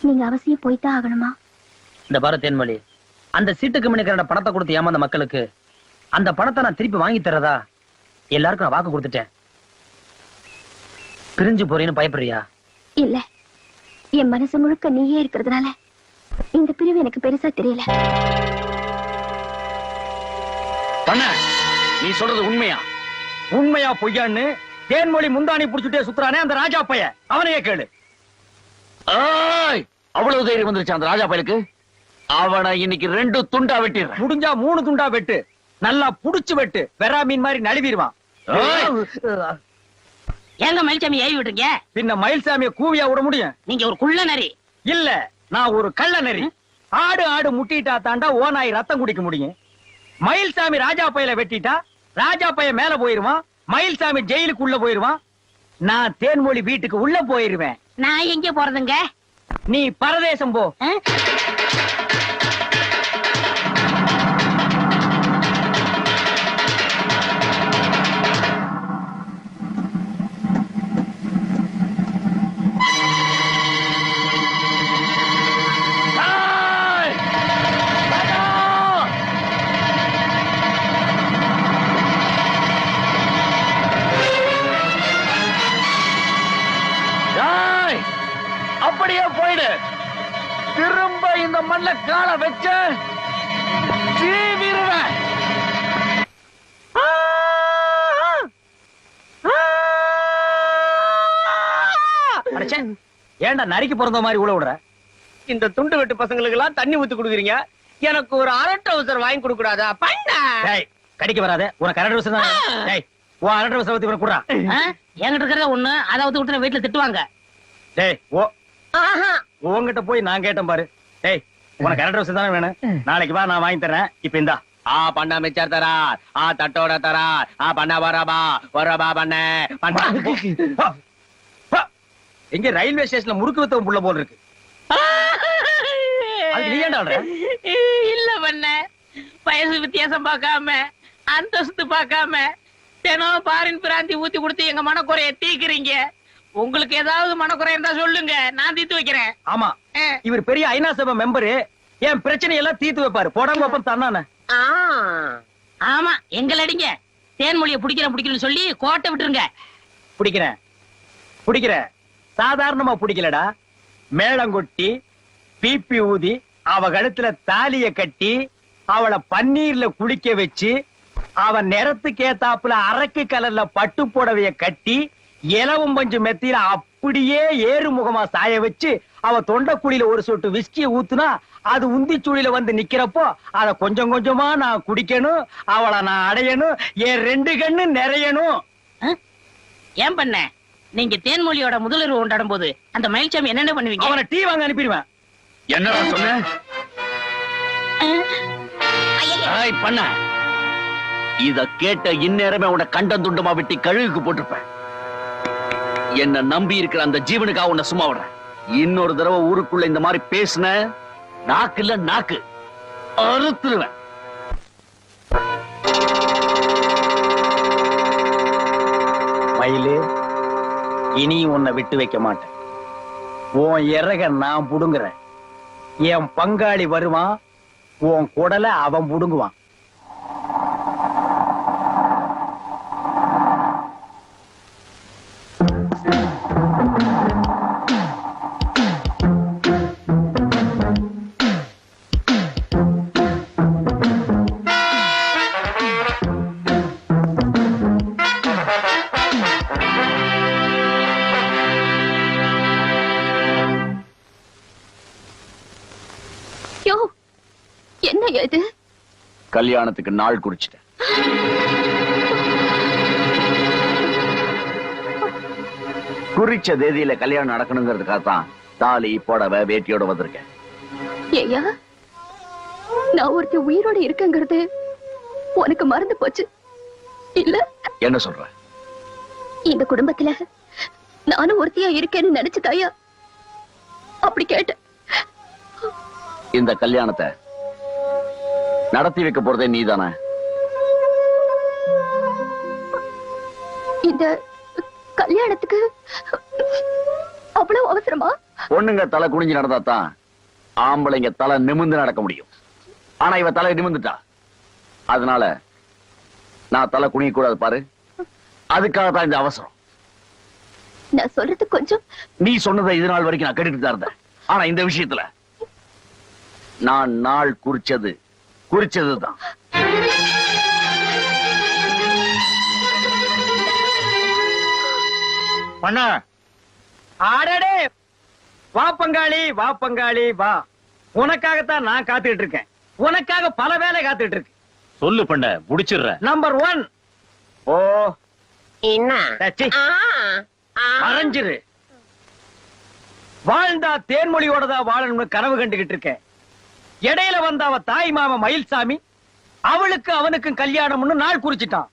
நீங்க அவசியம் போய்தான் ஆகணுமா? இந்த பாரு தேன்மொழி, அந்த சீட்டுக்கு மணிக்கிற பணத்தை கொடுத்து ஏமாந்த மக்களுக்கு அந்த பணத்தை நான் திருப்பி வாங்கி தரதா எல்லாருக்கும் நான் வாக்கு கொடுத்துட்டேன். பிரிஞ்சு போறேன்னு பயப்படுறியா? இல்ல, என் மனசு முழுக்க நீயே இருக்கிறதுனால இந்த பிரிவு எனக்கு பெருசா தெரியல. நீ சொல்றது உண்மையா? உண்மையா பொய்யான்னு தேன்மொழி முந்தானி புடிச்சுட்டே சுத்துறானே அந்த ராஜா பைய, அவனையே கேளு. அவ்வளவு தைரியம் வந்துருச்சு அந்த ராஜா பயலுக்கு. அவனை இன்னைக்கு 2 துண்டா வெட்டிடுறேன். முடிஞ்சா 3 துண்டா வெட்டு. நல்லா புடிச்சு வெட்டு. வெறா மீன் மாதிரி நழுவிடுவான். ஏங்க மயில்சாமி ஏவி விட்டுருங்க? பின்ன மயில்சாமியை கூவியா விட முடியும்? நீங்க ஒரு குள்ள நரி. இல்ல, நான் ஒரு கள்ள நரி. ஆடு முட்டிட்டா தாண்டா ஓநாய் ரத்தம் குடிக்க முடியும். மயில்சாமி ராஜா பையல வெட்டிட்டா ராஜா பைய மேல போயிருவான், மயில்சாமி ஜெயிலுக்கு உள்ள போயிருவான். நான் தேன்மொழி வீட்டுக்கு உள்ள போயிருவேன். நான் எங்க போறதுங்க? நீ பரதேசம் போ. அப்படியே போயிடு. திரும்ப இந்த மண்ண கால வச்ச சீவிருவேன். ஏன்டா நரிக்கு பிறந்த மாதிரி உள்ள விடுற? இந்த துண்டு வெட்டு பசங்களுக்கு எல்லாம் தண்ணி ஊத்தி கொடுக்குறீங்க, எனக்கு ஒரு அரை ட்ரவுசர் வாங்கி கொடுக்க கூடாதா? கடிக்க வராத. உனக்கு அரை ட்ரவுசர் தான். அரை ட்ரவுசர் ஊத்தி கொடுறா. என்கிட்ட இருக்கிறத ஒண்ணு, அதை ஊத்தி கொடுத்து வீட்டுல திட்டுவாங்க. டேய், உங்ககிட்ட போய் நான் கேட்டேன் பாரு. டேய், உனக்கு அரை ட்ரவுசர் தானே வேணும்? நாளைக்கு வா, நான் வாங்கி தரேன். இப்ப இந்தா. பண்ண மிச்சர் தரார், தட்டோட தரார், பண்ண வரபா பண்ண எங்க ரயில்வே ஸ்டேஷன்ல முறுக்கு வித்தவன் புள்ள போல இருக்கு. அதுக்கு நீ ஏன்டா அழுற? இல்ல பண்ண வயசு வித்தியாசம் பார்க்காம அந்தஸ்து பார்க்காம தினம் பாரின் பிராந்தி ஊத்தி கொடுத்து எங்க மனக்குறைய தீக்குறீங்க. உங்களுக்கு ஏதாவது மனக்குறை இருந்தா சொல்லுங்க, நான் தீர்த்து வைக்கிறேன். ஆமா, இவர் பெரிய ஐநா சபை மெம்பரு, என் பிரச்சனை எல்லாம் தீர்த்து வைப்பாரு. போடாம வைப்பம் தன்னானே. ஆமா, எங்களை அடிங்க. தேன்மொழியை பிடிக்கிறேன்னு சொல்லி கோட்டை விட்டுருங்க. பிடிக்கிறேன் சாதாரணமா பிடிக்கலடா. மேளங்கொட்டி பீப்பி ஊதி அவ கழுத்துல தாலிய கட்டி அவளை பன்னீர்ல குளிக்க வச்சு அவன் நிறத்துக்கு ஏத்தாப்புல அரக்கு கலர்ல பட்டு புடவைய கட்டி இலவம் பஞ்சு மெத்தியில அப்படியே ஏறு முகமா சாய வச்சு அவ தொண்டைக்குழியில ஒரு சொட்டு விஸ்கிய ஊத்துனா அது உந்திச்சூழில வந்து நிக்கிறப்போ அத கொஞ்சம் கொஞ்சமா நான் குடிக்கணும், அவளை நான் அடையணும், என் 2 கண்ணு நிறையணும். ஏன் பண்ண நீங்க தேன்மொழியோட முதலிரவு கொண்டாடும் போது அந்த மயில்சாமி என்னென்ன பண்ணுவீங்க? அவனை டீ வாங்க அனுப்பிடுவேன். என்னடா சொன்ன? பண்ண இத கேட்ட இந்நேரமே உன்னை கண்டம் துண்டமா வெட்டி கழுகுக்கு போட்டிருப்பேன். என்ன நம்பி இருக்கிற அந்த ஜீவனுக்காக உன்னை சும்மா விடுறேன். இன்னொரு தடவை ஊருக்குள்ள இந்த மாதிரி பேசுன நாக்கு இல்ல நாக்கு அறுத்துருவேன். மயிலு, இனி உன்னை விட்டு வைக்க மாட்டேன். உன் இறக நான் புடுங்குறேன். என் பங்காளி வருவான், உன் குடலை அவன் புடுங்குவான். என்ன இது? கல்யாணத்துக்கு நாள் குறிச்சிட்டேன். குறிச்ச தேதியில கல்யாணம் நடக்கணுங்கிறதுக்காக தான் தாலி புடவை வேட்டியோட வந்திருக்கேன். ஏயா, நான் ஒருத்தி உயிரோட இருக்கங்கிறது உனக்கு மறந்து போச்சு இல்ல? என்ன சொல்ற? இந்த குடும்பத்துல நானும் ஒருத்தியா இருக்கேன்னு நினைச்சுதாயா அப்படி கேட்டேன். இந்த கல்யாணத்தை நடத்தி வைக்க போறதே நீதானே? இந்த கல்யாணத்துக்கு அவ்வளவு அவசரமா? பொண்ணுங்க தலை குனிஞ்சு நடந்தாதான் ஆம்பளைங்க தலை நிமிர்ந்து நடக்க முடியும். ஆனா இவ தலை நிமிர்ந்துட்டா, அதனால நான் தலை குனிய கூடாது பாரு. அதுக்காக தான் இந்த அவசரம். நான் சொல்றது கொஞ்சம். நீ சொன்னதை இது நாள் வரைக்கும் நான் கேட்டுட்டு தான் இருந்தேன். ஆனா இந்த விஷயத்துல நான் நாள் குறிச்சதுதான். பண்ண ஆடடே, வா பங்காளி, வா பங்காளி, வா. உனக்காகத்தான் நான் காத்துட்டு இருக்கேன். உனக்காக பல வேலை காத்துட்டு இருக்கு. சொல்லு பண்ண, முடிச்சிடுற. நம்பர் 1. ஓ என்ன மறைஞ்சிரு. வாழ்ந்தா தேன்மொழியோடதா வாழணும்னு கனவு கண்டுகிட்டு இருக்கேன். இடையில வந்த அவ தாய் மாமா மயில்சாமி அவளுக்கு அவனுக்கும் கல்யாணம்னு நாள் குறிச்சிட்டான்.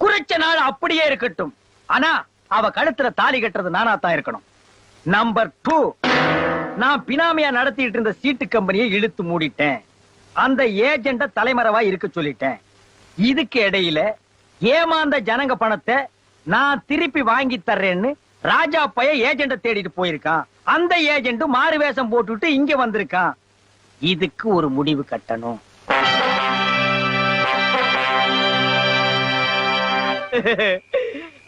குறிச்ச நாள் அப்படியே இருக்கட்டும். ஆனா அவ கழுத்துல தாலி கட்டுறது நானா தான் இருக்கணும். நம்பர் 2, நான் பினாமியா நடத்திட்டு இருந்த சீட்டு கம்பெனியை இழுத்து மூடிட்டேன். அந்த ஏஜெண்ட தலைமறைவா இருக்க சொல்லிட்டேன். இதுக்கு இடையில ஏமாந்த ஜனங்க பணத்தை நான் திருப்பி வாங்கி தர்றேன்னு ராஜா பைய ஏஜெண்ட தேடிட்டு போயிருக்கான். அந்த ஏஜெண்ட் மாறு வேஷம் போட்டுட்டு இங்க வந்திருக்கான். இதுக்கு ஒரு முடிவு கட்டணும்.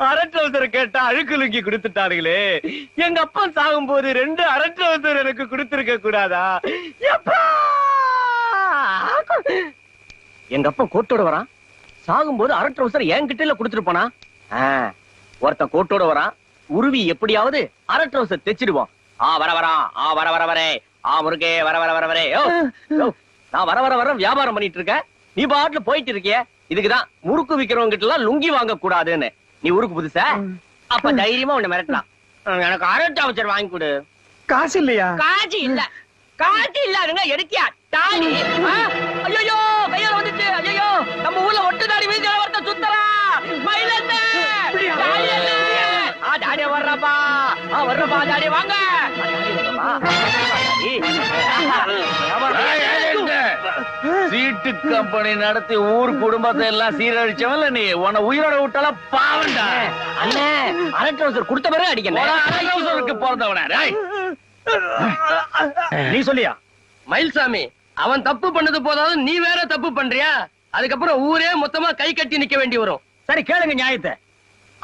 அரட்ரவுசர் கேட்டா அழுக்குலுங்கி கொடுத்துட்டாருங்களே. எங்க அப்பா சாகும் போது 2 அரட்ரவுசர் எனக்கு கொடுத்திருக்க கூடாதா? எங்க அப்பா கோட்டோட வரான், சாகும்போது அரட்ரவுசர் என்கிட்ட இல்ல கொடுத்துருப்பானா? ஒருத்தன் கோட்டோட வரான், உருவி எப்படியாவது அரட்ரவுசர் தைச்சிடுவான். வர வரே முருகே வர வரே. நான் வர வியாபாரம் பண்ணிட்டு இருக்கேன், நீ பாட்டுல போயிட்டு இருக்கிய. இதுக்குதான் முறுக்கு விக்கிறவங்க கிட்ட எல்லாம் லுங்கி வாங்க கூடாதுன்னு. நீ ஊருக்கு புதுசா, அப்ப தைரியமா உன்னை மிரட்டலாம். எனக்கு அரட்ரவுசர் வாங்கி கொடு. காசு இல்லையா? காட்சி இல்லாதுங்க எடுக்கியா தாலி? ஐயோ கையில வந்துச்சு. ஐயோ நம்ம ஊர்ல ஒட்டு தாடி வீசி ஒருத்த சுத்தரா. தாடிய வர்றப்பா வர்ற பாஜாடி வாங்க. சீட்டு கம்பெனி நடத்தி ஊர் குடும்பத்தை எல்லாம் சீரழிச்சவன்ல நீ உன்னை உயிரோட விட்டாலும் பாவண்டா. அண்ணே அரை ட்ரவுசர் கொடுத்த பிறகு அடிக்க பிறந்தவன நீ சொல்லியா? மயில்சாமி, அவன் தப்பு பண்ணது போதாவது நீ வேற தப்பு பண்றியா? அதுக்கப்புறம் ஊரே மொத்தமா கை கட்டி நிக்க வேண்டி வரும். சரி கேளுங்க நியாயத்தை.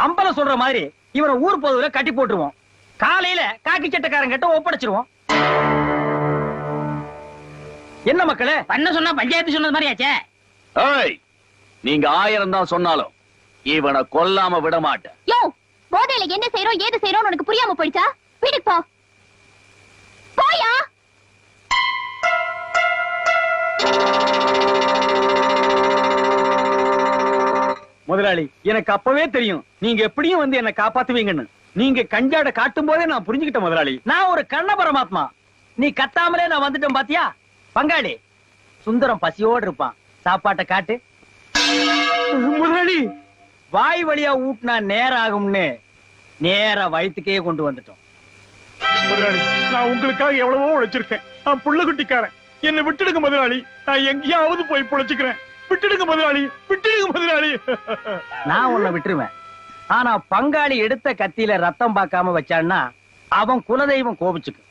அம்பலம் சொல்ற மாதிரி இவனை ஊர் பொதுவுல கட்டி போட்டுருவோம். காலையில காக்கி சட்டக்காரன் கிட்ட ஒப்படைச்சிருவோம். என்ன மக்களே பண்ண சொன்னா பஞ்சாயத்து சொன்னது மாதிரி ஆச்சே. நீங்க 1000 தான் சொன்னாலும் இவனை கொல்லாம விட மாட்டேன். யோ, போதையில என்ன செய்யறோம் ஏது செய்யறோம் உனக்கு புரியாம போயிடுச்சா? வீட்டுக்கு போ. போயா. முதலாளி, எனக்கு அப்பவே தெரியும் நீங்க எப்படியும் வந்து என்ன காப்பாத்துவீங்கன்னு. நீங்க கஞ்சாட காட்டும் போதே நான் புரிஞ்சுக்கிட்டேன் முதலாளி. நான் ஒரு கண்ண பரமாத்மா. நீ கத்தாமலே நான் வந்துட்டேன் பாத்தியா? பங்காளி, சுந்தரம் பசியோடு இருப்பான். சாப்பாட்டை காட்டு. முதலாளி, வாய் வழியா ஊட்டினா நேரம் ஆகும்னு நேரா வயிற்றுக்கே கொண்டு வந்துட்டோம். முதலாளி, நான் உங்களுக்காக எவ்வளவோ உழைச்சிருக்கேன். நான் புள்ள குட்டிக்காரன். என்னை விட்டுடுங்க முதலாளி. நான் எங்கேயாவது போய் பொழைச்சுக்கிறேன். விட்டுடுங்க முதலாளி, விட்டுடுங்க முதலாளி. நான் உன்னை விட்டுருவேன். ஆனா பங்காளி எடுத்த கத்தியில ரத்தம் பார்க்காம வச்சான்னா அவன் குலதெய்வம் கோபிச்சுக்கு.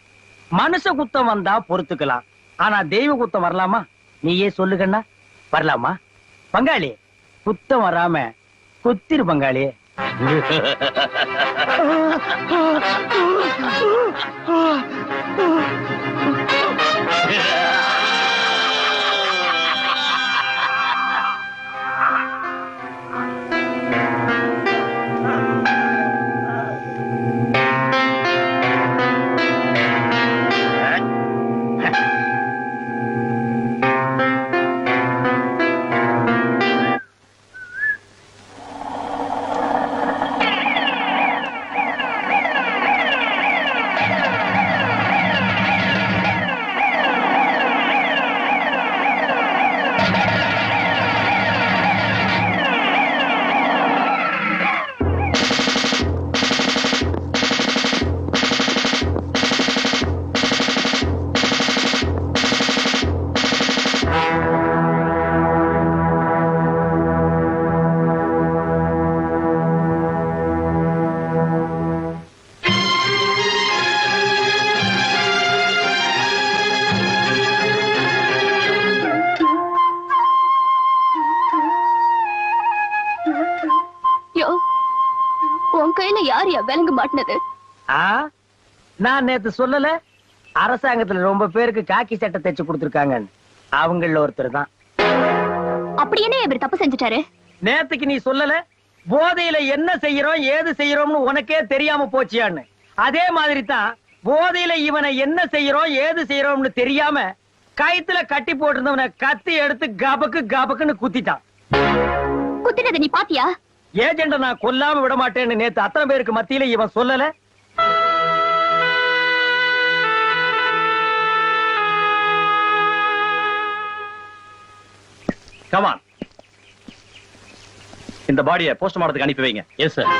மனுஷ குத்தம் வந்தா பொறுத்துக்கலாம், ஆனா தெய்வ குத்தம் வரலாமா? நீயே சொல்லுகண்ணா, வரலாமா? பங்காளி, குத்தம் வராம குத்திரு பங்காளி. விளங்க மாட்டினது. நான் நேத்து சொல்லல, அரசாங்கத்துல ரொம்ப பேருக்கு காக்கி சட்டை தைச்சு கொடுத்திருக்காங்க. அவங்கள ஒருத்தர் தான். அப்படி என்ன இவர் தப்பு செஞ்சுட்டாரு? நேத்துக்கு நீ சொல்லல, போதையில என்ன செய்யறோம் ஏது செய்யறோம்னு உனக்கே தெரியாம போச்சியான்னு. அதே மாதிரி தான் போதையில இவனை என்ன செய்யறோம் ஏது செய்யறோம்னு தெரியாம கயித்துல கட்டி போட்டிருந்தவனை கத்தி எடுத்து கபக்கு கபக்குன்னு குத்திட்டான். குத்தினதை நீ பாத்தியா? ஏஜெண்ட நான் கொல்லாம விட மாட்டேன்னு நேத்து அத்தனை பேருக்கு மத்தியில இவன் சொல்லல. கமான், இந்த பாடியை போஸ்ட்மார்ட்டத்துக்கு அனுப்பி வைங்க. Yes sir.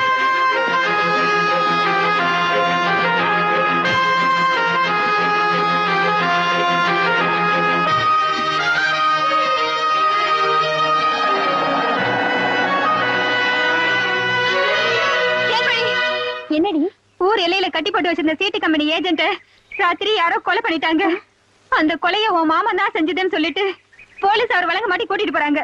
என்னடி? ஊர் எல்லையில கட்டி போட்டு வச்சிருந்த சீட்டு கம்பெனி ஏஜென்ட் ராத்திரி யாரோ கொலை பண்ணிட்டாங்க. அந்த கொலையை உன் மாமன் தான் செஞ்சதுன்னு சொல்லிட்டு போலீஸ் அவர் வழங்க மாட்டி கூட்டிட்டு போறாங்க.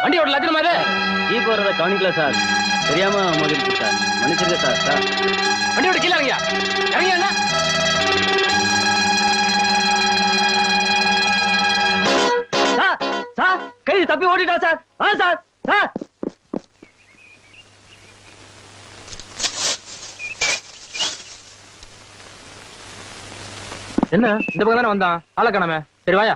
வண்டியோட லட்சணமா இது ஜீப் வரத கவனிக்கல சார், தெரியாம மோதிருக்கு சார், மன்னிச்சிருங்க சார். சார் வண்டியோட கீழே இறங்கியா இறங்கியா சார் சார் கைதி தப்பி ஓடிட்டா சார். சார் சார் என்ன இந்த பக்கம் தானே வந்தான், ஆளை காணாம. சரி வாயா.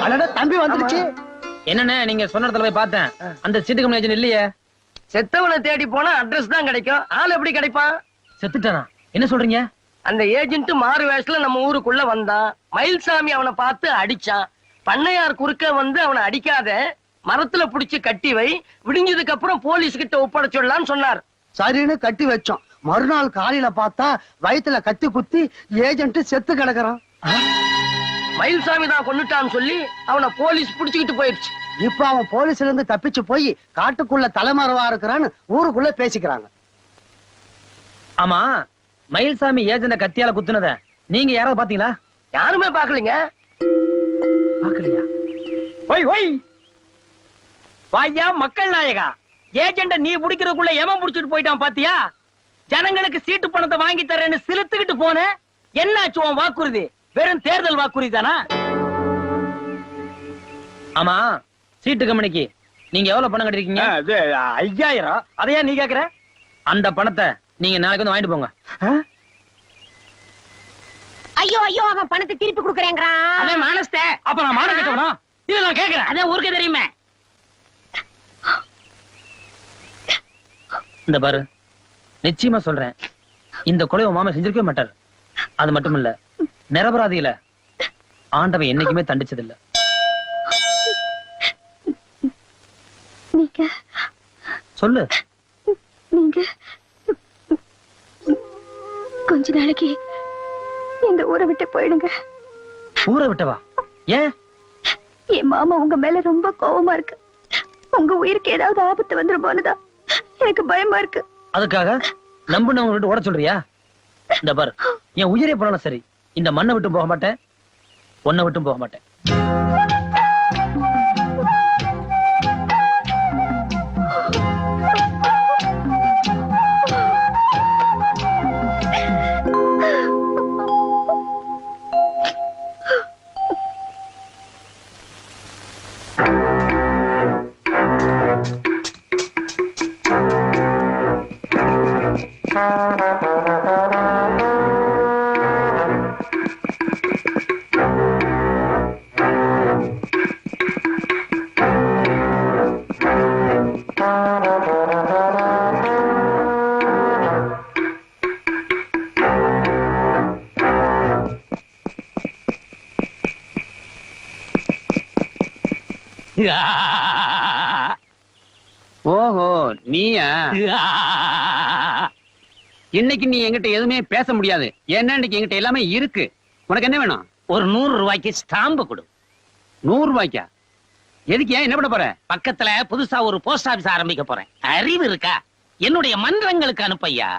அடடா தம்பி வந்துருச்சு. என்னண்ணே நீங்க சொன்ன இடத்துல போய் பார்த்தேன், அந்த சீட்டு கம்பெனி ஏஜென்ட் இல்லையே. செத்தவனை தேடி போனா அட்ரஸ் தான் கிடைக்கும், ஆள் எப்படி கிடைப்பான்? செத்துட்டானா? என்ன சொல்றீங்க? அந்த ஏஜென்ட் மாறு வேஷத்துல நம்ம ஊருக்குள்ள வந்தான். மயில்சாமி அவனை பார்த்து அடிச்சான். பண்ணையார் குறுக்க வந்து அவனை அடிக்காத, மரத்துல புடிச்சு கட்டி வை, விடிஞ்சதுக்கு அப்புறம் போலீஸ் கிட்ட ஒப்படைச்சிடலாம்னு சொன்னார். சரின்னு கட்டி வச்சோம். மறுநாள் காலையில பார்த்தா வயித்துல கத்தி குத்தி ஏஜென்ட் செத்து கிடக்குறான். மயில்சாமி தான் கொன்னுட்டான்னு சொல்லி அவனை போலீஸ் புடிச்சுக்கிட்டு போயிடுச்சு. இப்ப அவன் போலீஸ்ல இருந்து தப்பிச்சு போய் காட்டுக்குள்ள தலைமறைவா இருக்கிறான்னு ஊருக்குள்ள பேசிக்கிறாங்க. ஆமா, மயில்சாமி ஏஜென்ட கத்தியால குத்துனத நீங்க யாராவது பாத்தீங்களா? யாருமே பாக்கலீங்க. பாக்கலையா? ஒய் ஒய் வாயா மக்கள் நாயகா, ஏஜென்ட நீ புடிக்கிறதுக்குள்ள எவன் புடிச்சிட்டு போயிட்டான் பாத்தியா? ஜனங்களுக்கு சீட்டு பணத்தை வாங்கி தரேன்னு சிலுத்துக்கிட்டு போன, என்னாச்சு உன் வாக்குறுதி? வெறும் தேர்தல் வாக்குறுதி தானா? ஆமா, சீட்டு கம்பெனிக்கு நீங்க எவ்வளவு பணம் கட்டிருக்கீங்க? 5000. அதையா நீ கேக்குற? அந்த பணத்தை நீங்க நாளைக்கு வந்து வாங்கிட்டு போங்க. ஐயோ ஐயோ, அவன் பணத்தை திருப்பி கொடுக்கறேங்கறான். அவன் மானஸ்த. அப்ப நான் மானம் கட்டவனா? இல்ல நான் கேக்குறேன். அதான் ஊருக்கு தெரியுமே. இந்த பாரு, நிச்சயமா சொல்றேன், இந்த கொலை உன் மாமா செஞ்சிருக்கவே மாட்டார். அது மட்டும் இல்ல, நிரபராதியில ஆண்டவன் என்னைக்குமே தண்டிச்சதில்ல. நீங்க சொல்லு. நீங்க கொஞ்ச நாளைக்கு இந்த ஊரை விட்டு போயிடுங்க. ஊரை விட்டவா? ஏன்? என் மாமா உங்க மேல ரொம்ப கோவமா இருக்கு. உங்க உயிருக்கு ஏதாவது ஆபத்து வந்துரும் போலதான் எனக்கு பயமா இருக்கு. அதுக்காக நம்புனவங்க விட்டு ஓட சொல்றியா? இந்த பாரு, என் உயிரே போனாலும் சரி, இந்த மண்ணை விட்டு போக மாட்டேன், உன்னை விட்டும் போக மாட்டேன். ஓஹோ, நீயா? இன்னைக்கு நீ என்கிட்ட எதுவுமே பேச முடியாது. ஏன்னா இன்னைக்கு என்கிட்ட எல்லாமே இருக்கு. உனக்கு என்ன வேணும்? ஒரு 100 ரூபாய்க்கு ஸ்டாம்பு கொடு. 100 ரூபாய்க்கா? எதுக்கு? ஏன் என்ன பண்ண போற? பக்கத்துல புதுசா ஒரு போஸ்ட் ஆபீஸ் ஆரம்பிக்க போறேன். அறிவு இருக்கா? என்னுடைய மன்றங்களுக்கு அனுப்பையா.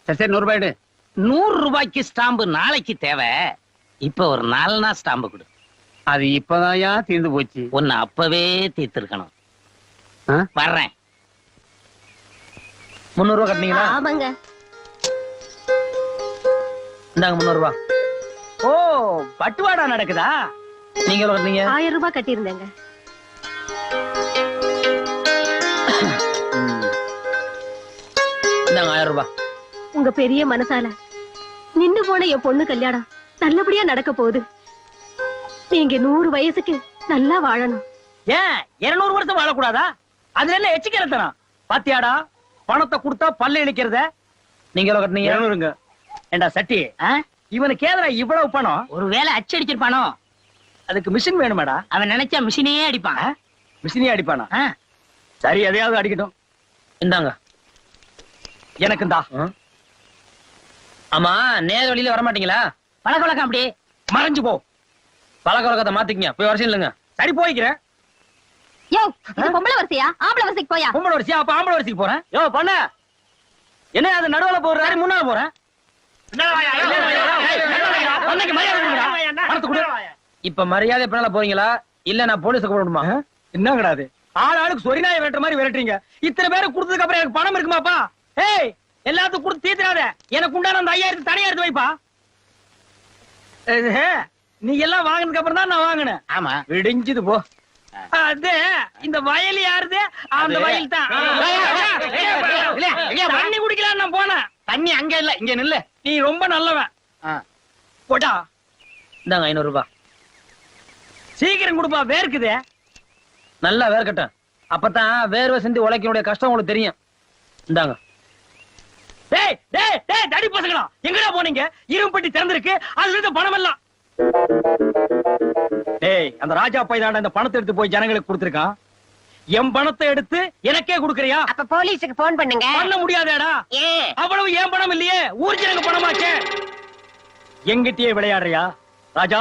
சரி சரி, 100 ரூபாய் எடு. 100 ரூபாய்க்கு ஸ்டாம்பு நாளைக்கு தேவை. இப்ப ஒரு 4 நாள் ஸ்டாம்பு கொடு. அது இப்பதாயா தீர்ந்து போச்சு. உன்னை அப்பவே தீர்த்திருக்கணும். வர்றேன். 300 ரூபாய் கட்டினீங்களா? ஆமாங்க. இந்தாங்க 300 ரூபாய். ஓ, பட்டுவாடா நடக்குதா? நீங்க எவ்வளவு கட்டினீங்க? 1000 ரூபாய் கட்டியிருந்தேங்க. இந்தாங்க 1000 ரூபாய். உங்க பெரிய மனசால நின்னு போன என் பொண்ணு கல்யாணம் நல்லபடியா நடக்க போகுது. நீங்க 100 வயசுக்கு நல்லா வாழணும். ஏன் 200 வருஷம் வாழக்கூடாதா? அது என்ன எச்சிக்கிறதனம்? பாத்தியாடா, பணத்தை கொடுத்தா பல்ல இழிக்கிறத. நீங்க எவ்வளவு கட்டினீங்க? 200ங்க. ஏண்டா சட்டி, இவனுக்கு ஏதா இவ்வளவு பணம்? ஒரு வேலை அச்சடிச்சிருப்பானோ? அதுக்கு மிஷின் வேணுமாடா? அவன் நினைச்சா மிஷினையே அடிப்பான். மிஷினே அடிப்பானா? சரி, எதையாவது அடிக்கட்டும். இந்தாங்க. எனக்கு இந்தா. ஆமா, நேர வழியில வர மாட்டீங்களா? பழக்க வழக்கம் அப்படி மறைஞ்சு போ. பழக்க வழக்கத்தை மாத்திக்கங்க. போய் வருஷம் இல்லைங்க. சரி, போய்க்கிறேன். யோ, இது பொம்பளை வரிசையா? ஆம்பளை வரிசைக்கு போயா? பொம்பளை வரிசையா? அப்ப ஆம்பளை வரிசைக்கு போறேன். யோ பண்ண, என்ன அது நடுவுல போடுறாரு, முன்னால போறேன். பண்ணைக்கு மரியாதை கொடுங்கடா. பணத்தை கொடு. இப்ப மரியாதை பின்னால போறீங்களா இல்ல நான் போலீஸுக்கு கூப்பிடணுமா? என்ன கிடையாது, ஆளுக்கு சொரி நாயை விரட்டுற மாதிரி விரட்டுறீங்க. இத்தனை பேருக்கு கொடுத்ததுக்கு அப்புறம் எனக்கு பணம் இருக்குமாப்பா? ஏய், எல்லாத்துக்கும் கொடுத்து தீர்த்துறாத. எனக்கு உண்டான அந்த 5000 தனியா எடுத்து வைப்பா. நீ எல்லாம் வாங்கினதுக்கு அப்புறம் தான் நான் வாங்கினேன். ஆமா. விடிஞ்சது போ. அது இந்த வயல் யாருது? அந்த வயல் தான். தண்ணி குடிக்கலாம் நான் போனேன். தண்ணி அங்க இல்ல, இங்க நில்லு. நீ ரொம்ப நல்லவன். போட்டா இந்தாங்க 500 ரூபாய். சீக்கிரம் கொடுப்பா, வேர்க்குது. நல்லா வேர்க்கட்டும். அப்பதான் வேர்வை சிந்தி உழைக்கனுடைய கஷ்டம் உங்களுக்கு தெரியும். இந்தாங்க. டேய் டேய் டேய், தடி பசங்களா, எங்கடா போனீங்க? இரும்பட்டி திறந்திருக்கு, அதுல இருந்து பணம் எல்லாம். டேய், அந்த ராஜா பையன் இந்த பணத்தை எடுத்து போய் ஜனங்களுக்கு கொடுத்திருக்கான். என் பணத்தை எடுத்து எனக்கே கொடுக்கறியா? அப்ப போலீஸுக்கு போன் பண்ணுங்க. பண்ண முடியாதேடா. அவ்வளவு ஏன் பணம் இல்லையே, ஊர் ஜனங்க பணமாச்சே. எங்கிட்டயே விளையாடுறியா ராஜா?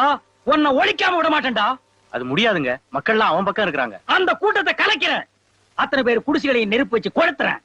உன்னை ஒழிக்காம விட மாட்டேன்டா. அது முடியாதுங்க, மக்கள்லாம் அவன் பக்கம் இருக்கிறாங்க. அந்த கூட்டத்தை கலைக்கிறேன். அத்தனை பேர் குடிசைகளை நெருப்பு வச்சு கொளுத்துறேன்.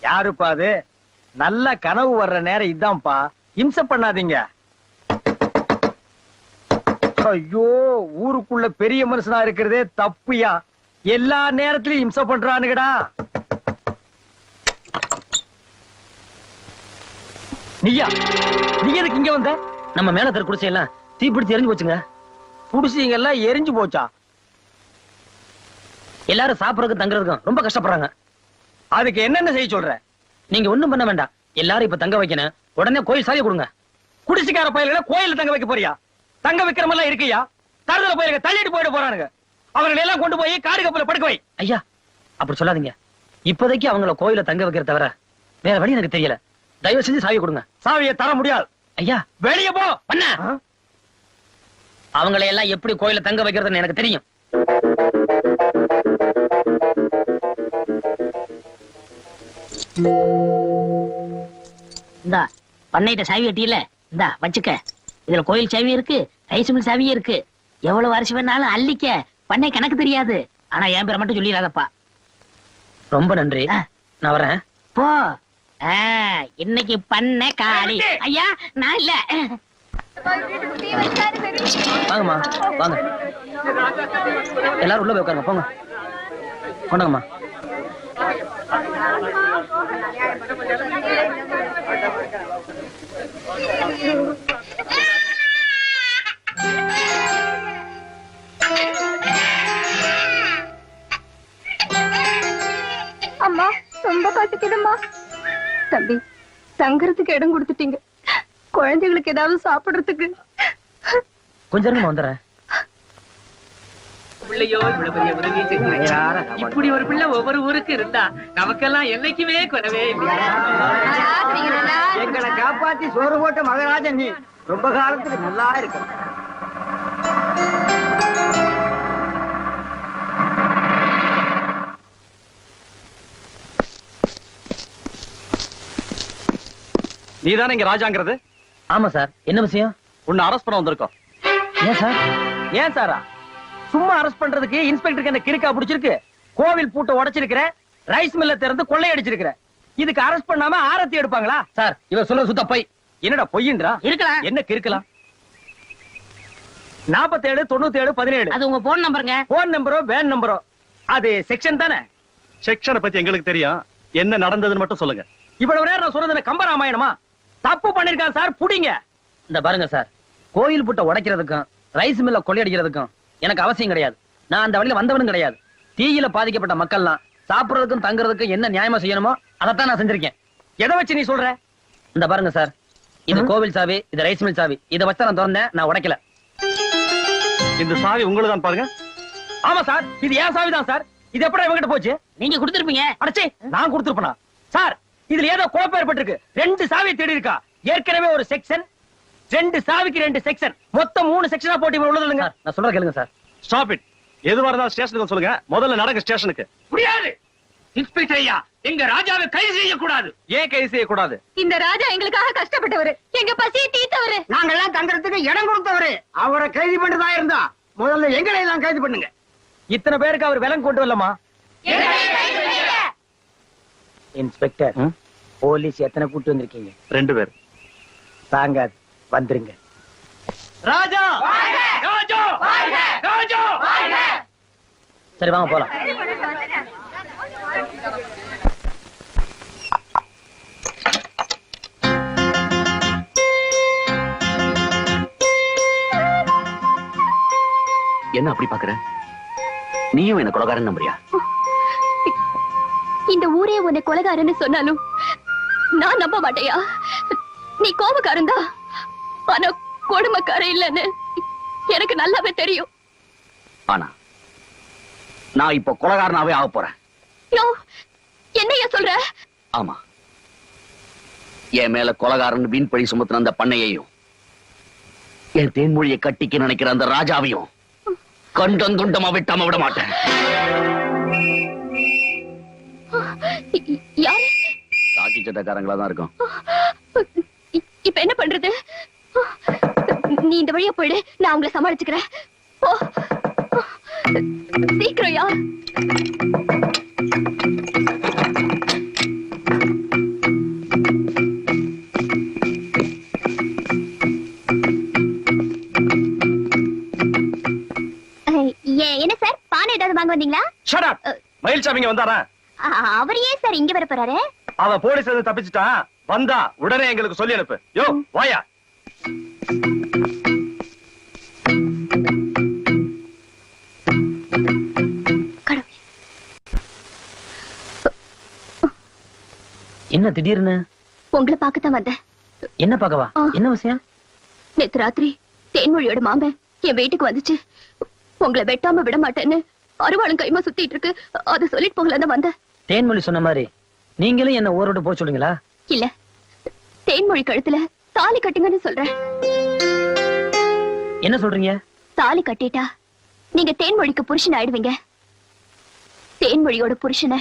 யாருப்பா அது? நல்ல கனவு வர்ற நேரம் இதான்ப்பா. இம்சை பண்ணாதீங்க. ஐயோ, ஊருக்குள்ள பெரிய மனுஷனா இருக்கிறதே தப்புயா. எல்லா நேரத்திலயும் இம்சை பண்றானுங்கடா. நீயா? நீ எதுக்கு இங்க வந்த? நம்ம மேல தர குடிசை எல்லாம் தீப்பிடிச்சு எரிஞ்சு போச்சுங்க. குடிசைங்க எல்லாம் எரிஞ்சு போச்சா? எல்லாரும் சாப்பிடறதுக்கு தங்குறதுக்கும் ரொம்ப கஷ்டப்படுறாங்க. அதுக்கு என்னென்ன செய்ய சொல்ற? நீங்க ஒண்ணும் பண்ண வேண்டாம். எல்லாரும் இப்ப தங்க வைக்கணும். உடனே கோயில் சாவியை கொடுங்க. குடிசைக்கார பயல்களை கோயில தங்க வைக்க போறியா? தங்க வைக்கிற மாதிரி இருக்கியா? தருதல பயல்கள் தள்ளிட்டு போயிட போறானுங்க. அவங்களை எல்லாம் கொண்டு போய் காடு கப்பல படுக்க வை. ஐயா, அப்படி சொல்லாதீங்க. இப்போதைக்கு அவங்கள கோயில தங்க வைக்கிற தவிர வேற வழி எனக்கு தெரியல. தயவு செஞ்சு சாவி கொடுங்க. சாவியை தர முடியாது. ஐயா, வெளியே போ. பண்ண அவங்களை எல்லாம் எப்படி கோயில தங்க வைக்கிறதுன்னு எனக்கு தெரியும். இந்தா பண்ணையிட்ட சாவி கட்டியில, இந்தா வச்சுக்க. இதுல கோயில் சாவி இருக்கு, ரைஸ் மில் சாவியும் இருக்கு. எவ்வளவு வருஷம் வேணாலும் அள்ளிக்க. பண்ணை கணக்கு தெரியாது, ஆனா என் பேரை மட்டும் சொல்லிடாதப்பா. ரொம்ப நன்றி, நான் வரேன். போ. இன்னைக்கு பண்ண காளி. ஐயா, நான் இல்ல. வாங்கம்மா, வாங்க. எல்லாரும் உள்ள போய் உட்காருங்க. போங்க, கொண்டாங்கம்மா. அம்மா, ரொம்ப பசிக்குதும்மா. தம்பி, தங்கறதுக்கு இடம் கொடுத்துட்டீங்க. குழந்தைகளுக்கு ஏதாவது சாப்பிடுறதுக்கு கொஞ்சம் இருங்க, வந்துடுறேன். பிள்ளையோ இவ்வளவு பெரிய உதவி செஞ்சு இப்படி ஒரு பிள்ளை ஒவ்வொரு ஊருக்கு இருந்தா நமக்கெல்லாம் என்னைக்குமே குறவே இல்லையா? எங்களை காப்பாத்தி சோறு போட்ட மகராஜன் நீ ரொம்ப காலத்துக்கு நல்லா இருக்க. நீதானே இங்க ராஜாங்கிறது? ஆமா சார். என்ன விஷயம்? உன்னை அரெஸ்ட் பண்ண வந்திருக்கோம். ஏன் சார்? ஏன் சாரா? சும்மா அரெஸ்ட் பண்றதுக்கு இன்ஸ்பெக்டருக்கு என்ன கிறுக்கா பிடிச்சிருக்கு? கோவில் பூட்டை உடைச்சிருக்கிற, ரைஸ் மில்ல திறந்து கொள்ளையடிச்சிருக்கிற. இதுக்கு அரெஸ்ட் பண்ணாம ஆரத்தி எடுப்பாங்களா? சார், இவர் சொல்ற சுத்த பொய். என்னடா பொய்ன்றா? இருக்கலாம். என்ன கிறுக்கலாம்? 47 97 17 அது உங்க போன் நம்பருங்க. போன் நம்பரோ வேன் நம்பரோ அது செக்ஷன் தானே? செக்ஷனை பத்தி எங்களுக்கு தெரியும், என்ன நடந்ததுன்னு மட்டும் சொல்லுங்க. இவ்வளவு நேரம் நான் சொல்றது கம்பராமாயணமா? தப்பு பண்ணிருக்கான் சார், புடிங்க. இந்த பாருங்க சார், கோயில் பூட்டை உடைக்கிறதுக்கும் ரைஸ் மில்ல கொள்ளையடிக்கிறதுக்கும் எனக்கு அவசியம் கிடையாது. நான் அந்த வழியில வந்தவனும் கிடையாது. தீயில பாதிக்கப்பட்ட மக்கள்லாம் சாப்பிடுறதுக்கும் தங்குறதுக்கும் என்ன நியாயமா செய்யணுமோ அதைத்தான் நான் செஞ்சிருக்கேன். எதை வச்சு நீ சொல்ற? இந்த பாருங்க சார், இது கோவில் சாவி, இது ரைஸ் மில் சாவி. இதை வச்சு நான் திறந்தேன், நான் உடைக்கல. இந்த சாவி உங்களுக்கு தான் பாருங்க. ஆமா சார், இது ஏன் சாவி தான் சார். இது எப்படி இவங்கிட்ட போச்சு? நீங்க கொடுத்திருப்பீங்க. அடச்சே, நான் கொடுத்திருப்பேனா? சார், இதுல ஏதோ குழப்பம் ஏற்பட்டிருக்கு. 2 சாவி தேடி இருக்கா. ஏற்கனவே ஒரு செக்ஷன், 2 சாவிக்கு 2 செக்ஷன், மொத்தம் 3 செக்ஷனா போட்டு இவன் உள்ளது இல்லைங்க. நான் சொல்ற கேளுங்க சார். Stop it. எதுவா இருந்தாலும் ஸ்டேஷனுக்கு சொல்லுங்க. முதல்ல நடங்க ஸ்டேஷனுக்கு. முடியாது. இன்ஸ்பெக்டர் ஐயா, எங்க ராஜாவை கைது செய்யக்கூடாது. ஏன் கைது செய்யக்கூடாது? இந்த ராஜா எங்களுக்காக கஷ்டப்பட்டவரு, எங்க பசியை தீர்த்தவரு, நாங்கெல்லாம் தங்கறதுக்கு இடம் கொடுத்தவரு. அவரை கைது பண்ணதா இருந்தா முதல்ல எங்களை எல்லாம் கைது பண்ணுங்க. இத்தனை பேருக்கு அவர் விலங்கு கொண்டு வரலமா? இன்ஸ்பெக்டர், போலீஸ் எத்தனை கூட்டு வந்திருக்கீங்க? 2 பேர். தாங்காது, வந்துருங்க. ராஜா, ராஜா, ராஜா. சரி வாங்க போலாம். என்ன அப்படி பாக்குற? நீயும் என்ன கொலைகாரன் நம்புறியா? இந்த ஊரே உன்னை கொலைகாரன்னு சொன்னாலும் நான் நம்ப மாட்டேயா? நீ கோபக்காரன் தான், ஆனா கொடுமைக்காரன் இல்லன்னு எனக்கு நல்லாவே தெரியும். ஆனா நான் இப்ப கொலைகாரனாவே ஆக போறேன். யோ, என்னையா சொல்ற? ஆமா, என் மேல கொலைகாரன் வீண் பழி சுமத்துன அந்த பண்ணையையும், என் தேன்மொழியை கட்டிக்க நினைக்கிற அந்த ராஜாவையும் கண்டம் துண்டமா விட்டாம விட மாட்டேன். யாரு? காக்கி சட்டக்காரங்களா தான் இருக்கும். இப்ப என்ன பண்றது? நீ இந்த வழியா போயிடு, நான் உங்களை சமாளிச்சுக்கிறேன். போ சீக்கிரம். யா என்ன சார், பானை ஏதாவது வாங்க வந்தீங்களா? Shut up. மயில்சாமிங்க வந்தாரா? அவர் ஏன் சார் இங்க வர போறாரு? அவன் போலீஸ் வந்து தப்பிச்சுட்டான். வந்தா உடனே எங்களுக்கு சொல்லி அனுப்பு. யோ வாயா. என்ன திடீர்னு? உங்களை பார்க்கத்தான் வந்தேன். என்ன பார்க்கவா? என்ன விஷயம்? நேத்து ராத்திரி தேன்மொழியோட மாமன் என் வீட்டுக்கு வந்துச்சு. உங்களை வெட்டாம விட மாட்டேன்னு அருவாளும் கைமா சுத்திட்டு இருக்கு, அது சொல்லிட்டு போகலாம் வந்தேன். தேன்மொழி சொன்ன மாதிரி நீங்களும் என்ன ஊரோட போக சொல்லுங்களா? இல்ல, தேன்மொழி கழுத்துல தாலி கட்டுங்கன்னு சொல்றேன். என்ன சொல்றீங்க? தாலி கட்டிட்டா நீங்க தேன்மொழிக்கு புருஷன் ஆயிடுவீங்க. தேன்மொழியோட புருஷனை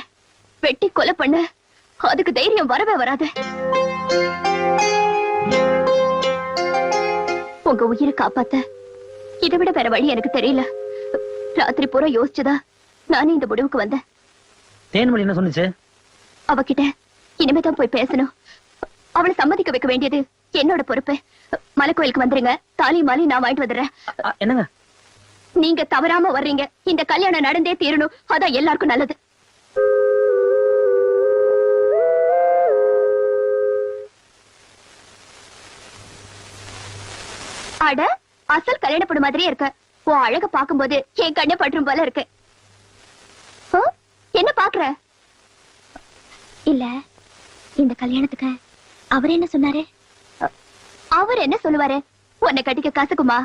வெட்டி கொலை பண்ண அதுக்கு தைரியம் வரவே வராது. உங்க உயிரை காப்பாத்த இதை விட வேற வழி எனக்கு தெரியல. ராத்திரி பூரா யோசிச்சுதா நானே இந்த முடிவுக்கு வந்தேன். தேன்மொழி என்ன சொன்னுச்சு? அவகிட்ட இனிமேதான் போய் பேசணும். அவளை சம்மதிக்க வைக்க வேண்டியது என்னோட பொறுப்பு. மலை கோயிலுக்கு வந்துருங்க, தாலி மாலி நான் வாங்கிட்டு வந்துடுறேன். என்னங்க நீங்க தவறாம வர்றீங்க, இந்த கல்யாணம் நடந்தே தீரணும், அதான் எல்லாருக்கும் நல்லது. அட, அசல் கல்யாணப்படு மாதிரியே இருக்க. உன் அழக பாக்கும்போது என் கண்ணை பற்றும் போல இருக்கு. என்ன பாக்குற? இல்ல, இந்த கல்யாணத்துக்கு அவர் என்ன சொன்னாரு? அவர் என்ன சொல்லுவாரு? உன்னை கட்டிக்க கசக்குமா?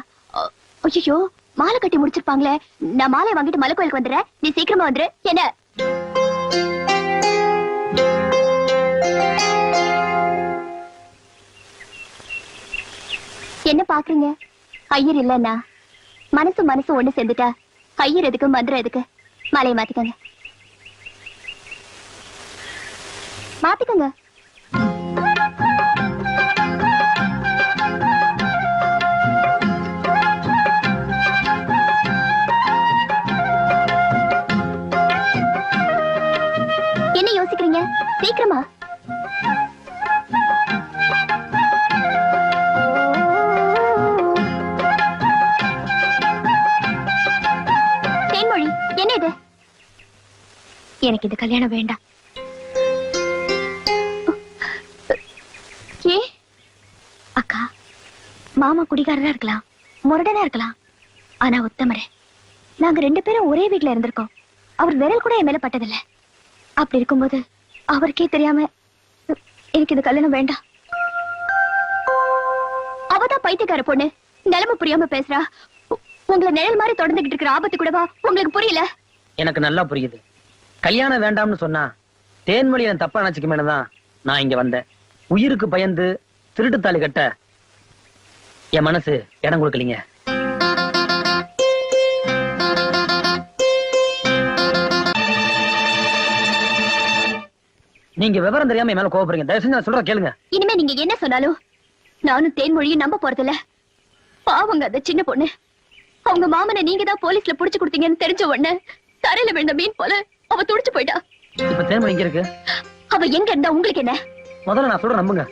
ஐயோ, மாலை கட்டி முடிச்சிருப்பாங்களே. நான் மாலை வாங்கிட்டு மலை கோயிலுக்கு வந்துடுறேன், நீ சீக்கிரமா வந்துரு. என்ன என்ன பாக்குறீங்க? ஐயர் இல்லன்னா மனசு மனசு ஒண்ணு சேர்ந்துட்டா ஐயர் எதுக்கு, மந்திரம் எதுக்கு? மாலையை மாத்திக்கங்க, மாத்திக்கங்க. என்ன இது? எனக்கு இந்த கல்யாணம் வேண்டாம். ஏ அக்கா, மாமா குடிகாரரா இருக்கலாம், முரடனா இருக்கலாம், ஆனா உத்தமரே. நாங்க 2 பேரும் ஒரே வீட்டுல இருந்திருக்கோம். அவர் விரல் கூட என் மேல பட்டதில்ல. அப்படி இருக்கும்போது அவருக்கே தெரியாம எனக்கு இந்த கல்யாணம் வேண்டாம். அவதான் பைத்தியக்கார பொண்ணு, நிலைமை புரியாம பேசுறா. உங்களை நிழல் மாதிரி தொடர்ந்துகிட்டு இருக்கிற ஆபத்து கூடவா உங்களுக்கு புரியல? எனக்கு நல்லா புரியுது. கல்யாணம் வேண்டாம்னு சொன்னா தேன்மொழி என் தப்பா நினைச்சுக்கமேனுதான் நான் இங்க வந்தேன். உயிருக்கு பயந்து திருட்டு தாலி கட்ட என் மனசு இடம் கொடுக்கலீங்க. நீங்க விவரம் தெரியாம என் மேல கோவப்படுறீங்க. தயவு செஞ்சு நான் சொல்ற கேளுங்க. இனிமே நீங்க என்ன சொன்னாலும் நானும் தேன்மொழியும் நம்ப போறதில்ல. பாவங்க அந்த சின்ன பொண்ணு. அவங்க மாமனை நீங்க தான் போலீஸ்ல புடிச்சு கொடுத்தீங்கன்னு தெரிஞ்ச உடனே தரையில விழுந்த மீன் போல அவ துடிச்சு போயிட்டா. இப்ப தேன்மொழி இங்க இருக்கு. அவ எங்க இருந்தா உங்களுக்கு என்ன? முதல்ல நான் சொல்ற நம்புங்க.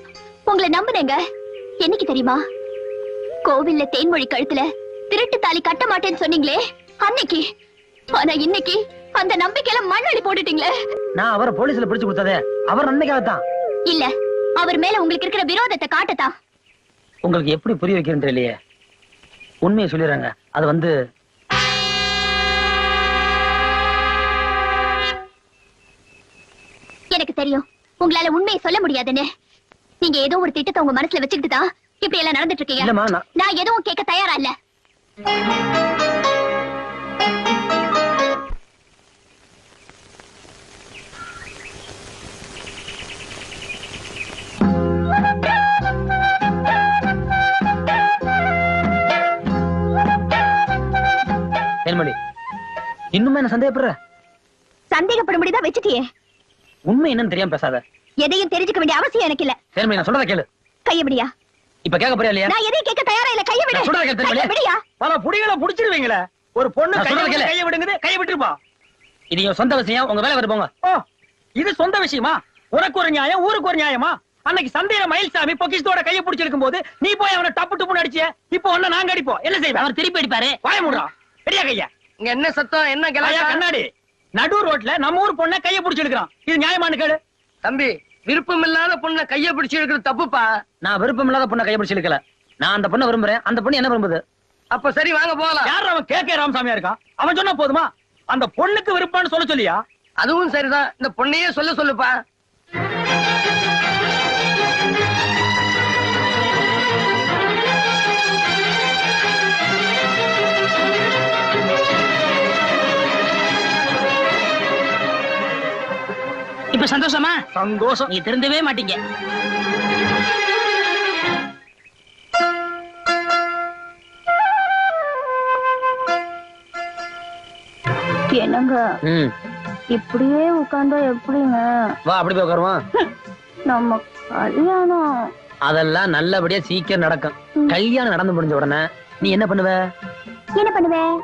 உங்களை நம்புனேங்க. என்னைக்கு தெரியுமா? கோவில்ல தேன்மொழி கழுத்துல திருட்டு தாலி கட்ட மாட்டேன்னு சொன்னீங்களே அன்னைக்கு. ஆனா இன்னைக்கு அந்த நம்பிக்கையில மண்ணடி போட்டுட்டீங்களே. நான் அவரை போலீஸ்ல பிடிச்சு கொடுத்ததே அவர் நன்மைக்காகத்தான். இல்ல, அவர் மேல உங்களுக்கு இருக்கிற விரோதத்தை காட்டத்தான். உங்களுக்கு எப்படி புரிய வைக்கிறேன் இல்லையே. உண்மையை சொல்லிடுறாங்க. அது எனக்கு தெரியும் உங்களால உண்மையை சொல்ல முடியாதுன்னு. நீங்க ஏதோ ஒரு திட்டத்தை உங்க மனசுல வச்சுக்கிட்டு தான் இப்படி எல்லாம் நடந்துட்டு இருக்கீங்க. நான் எதுவும் கேட்க தயாரா இல்ல. தேன்மொழி, இன்னுமே என்ன சந்தேகப்படுற? சந்தேகப்பட முடியுதா வச்சுட்டியே. உண்மை என்னன்னு தெரியாம பேசாத. எதையும் தெரிஞ்சுக்க வேண்டிய அவசியம் எனக்கு இல்ல. தேன்மொழி, நான் சொல்றத கேளு. கையபடியா? இப்ப கேட்க போறியா இல்லையா? நான் எதையும் கேட்க தயாரா இல்ல. கையபடி. சொல்றத கேளு தேன்மொழி. கையபடியா? பல புடிகளை புடிச்சிடுவீங்களே. ஒரு பொண்ணு கைய விடுங்குது, கைய விட்டுருப்பா. இது என் சொந்த விஷயம். உங்க வேலை வர போங்க. ஓ, இது சொந்த விஷயமா? உனக்கு ஒரு நியாயம், ஊருக்கு ஒரு நியாயமா? அன்னைக்கு சந்தையில மயில்சாமி பொக்கிஷத்தோட கையை பிடிச்சிருக்கும் போது நீ போய் அவனை டப்பு டப்புன்னு அடிச்சிய. இப்போ ஒண்ணு நாங்க அடிப்போம். என்ன செய்வோம்? அவர் திருப்பி அடிப்பாரு. வாய மூடுறா. பெரிய கையா. இங்க என்ன சத்தம்? என்ன ஐயா கண்ணாடி, நடு ரோட்ல நம்ம ஊர் பொண்ணை கையை பிடிச்சிருக்கான். இது நியாயமானு கேளு. தம்பி, விருப்பம் இல்லாத பொண்ணை கைய பிடிச்சு இருக்கிறது தப்புப்பா. நான் விருப்பம் இல்லாத பொண்ணை கையை பிடிச்சு இழுக்கல. நான் அந்த பொண்ணை விரும்புறேன். அந்த பொண்ணு என்ன விரும்புது? அப்ப சரி, வாங்க போகலாம். யார் அவன்? கே ராமசாமியா இருக்கான். அவன் சொன்னா போதுமா? அந்த பொண்ணுக்கு விருப்பம்னு சொல்ல சொல்லியா? அதுவும் சரிதான். இந்த பொண்ணையே சொல்லுப்பா. இப்ப சந்தோஷமா? சந்தோஷம். நீ திருந்தவே மாட்டீங்க. என்னங்க இப்படியே உட்கார்ந்தா எப்படிங்க? வா, அப்படி போய் உட்காருவோம். நம்ம கல்யாணம் அதெல்லாம் நல்லபடியா சீக்கிரம் நடக்கும். கல்யாணம் நடந்து முடிஞ்ச உடனே நீ என்ன பண்ணுவ? என்ன பண்ணுவேன்?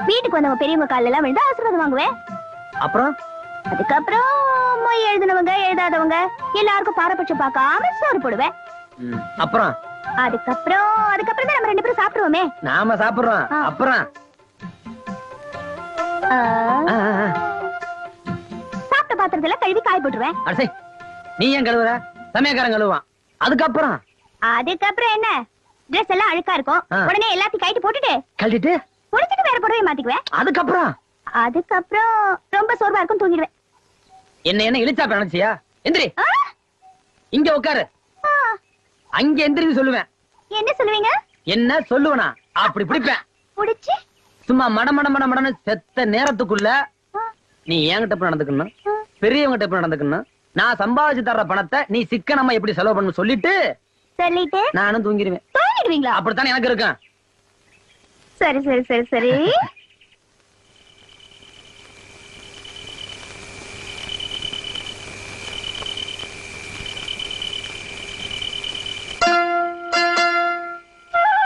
வீட்டுக்கு வந்தவங்க பெரியவங்க கால எல்லாம் விழுந்து ஆசீர்வாதம் வாங்குவேன். அப்புறம் அதுக்கப்புறம் மொய் எழுதினவங்க எழுதாதவங்க எல்லாருக்கும் பாரபட்சம் பார்க்காம சோறு போடுவேன். அப்புறம் அதுக்கப்புறம் தான் நம்ம 2 பேரும் சாப்பிடுவோமே. நாம சாப்பிடுறோம். அப்புறம் சாப்பிட்ட பாத்திரத்துல கழுவி காய போட்டுருவேன். அடே, நீ ஏன் கழுவுற? சமயக்காரன் கழுவான். அதுக்கப்புறம் என்ன? ட்ரெஸ் எல்லாம் அழுக்கா இருக்கும். உடனே எல்லாத்தையும் கைட்டு போட்டுட்டு கழட்டிட்டு முடிச்சிட்டு வேற புடவை மாத்திக்குவேன். அதுக்கப்புறம் ரொம்ப சோர்வா இருக்கும், தூங்கிடுவேன். என்ன இழிச்சா நினைச்சியா? எந்திரி, இங்க உட்காரு. அங்க எந்திரின்னு சொல்லுவேன். என்ன சொல்லுவீங்க? என்ன சொல்லுவனா? அப்படி பிடிப்பேன். முடிச்சு சும்மா மடமடன்னு செத்த நேரத்துக்குள்ள நீ என்கிட்ட எப்படி நடந்துக்கணும், பெரியவங்கிட்ட எப்படி நடந்துக்கணும், நான் சம்பாதிச்சு தர்ற பணத்தை நீ சிக்கனமா எப்படி செலவு பண்ணு சொல்லிட்டு நானும் தூங்கிடுவேன். தூங்கிடுவீங்களா? அப்படித்தானே எனக்கு இருக்கேன். சரி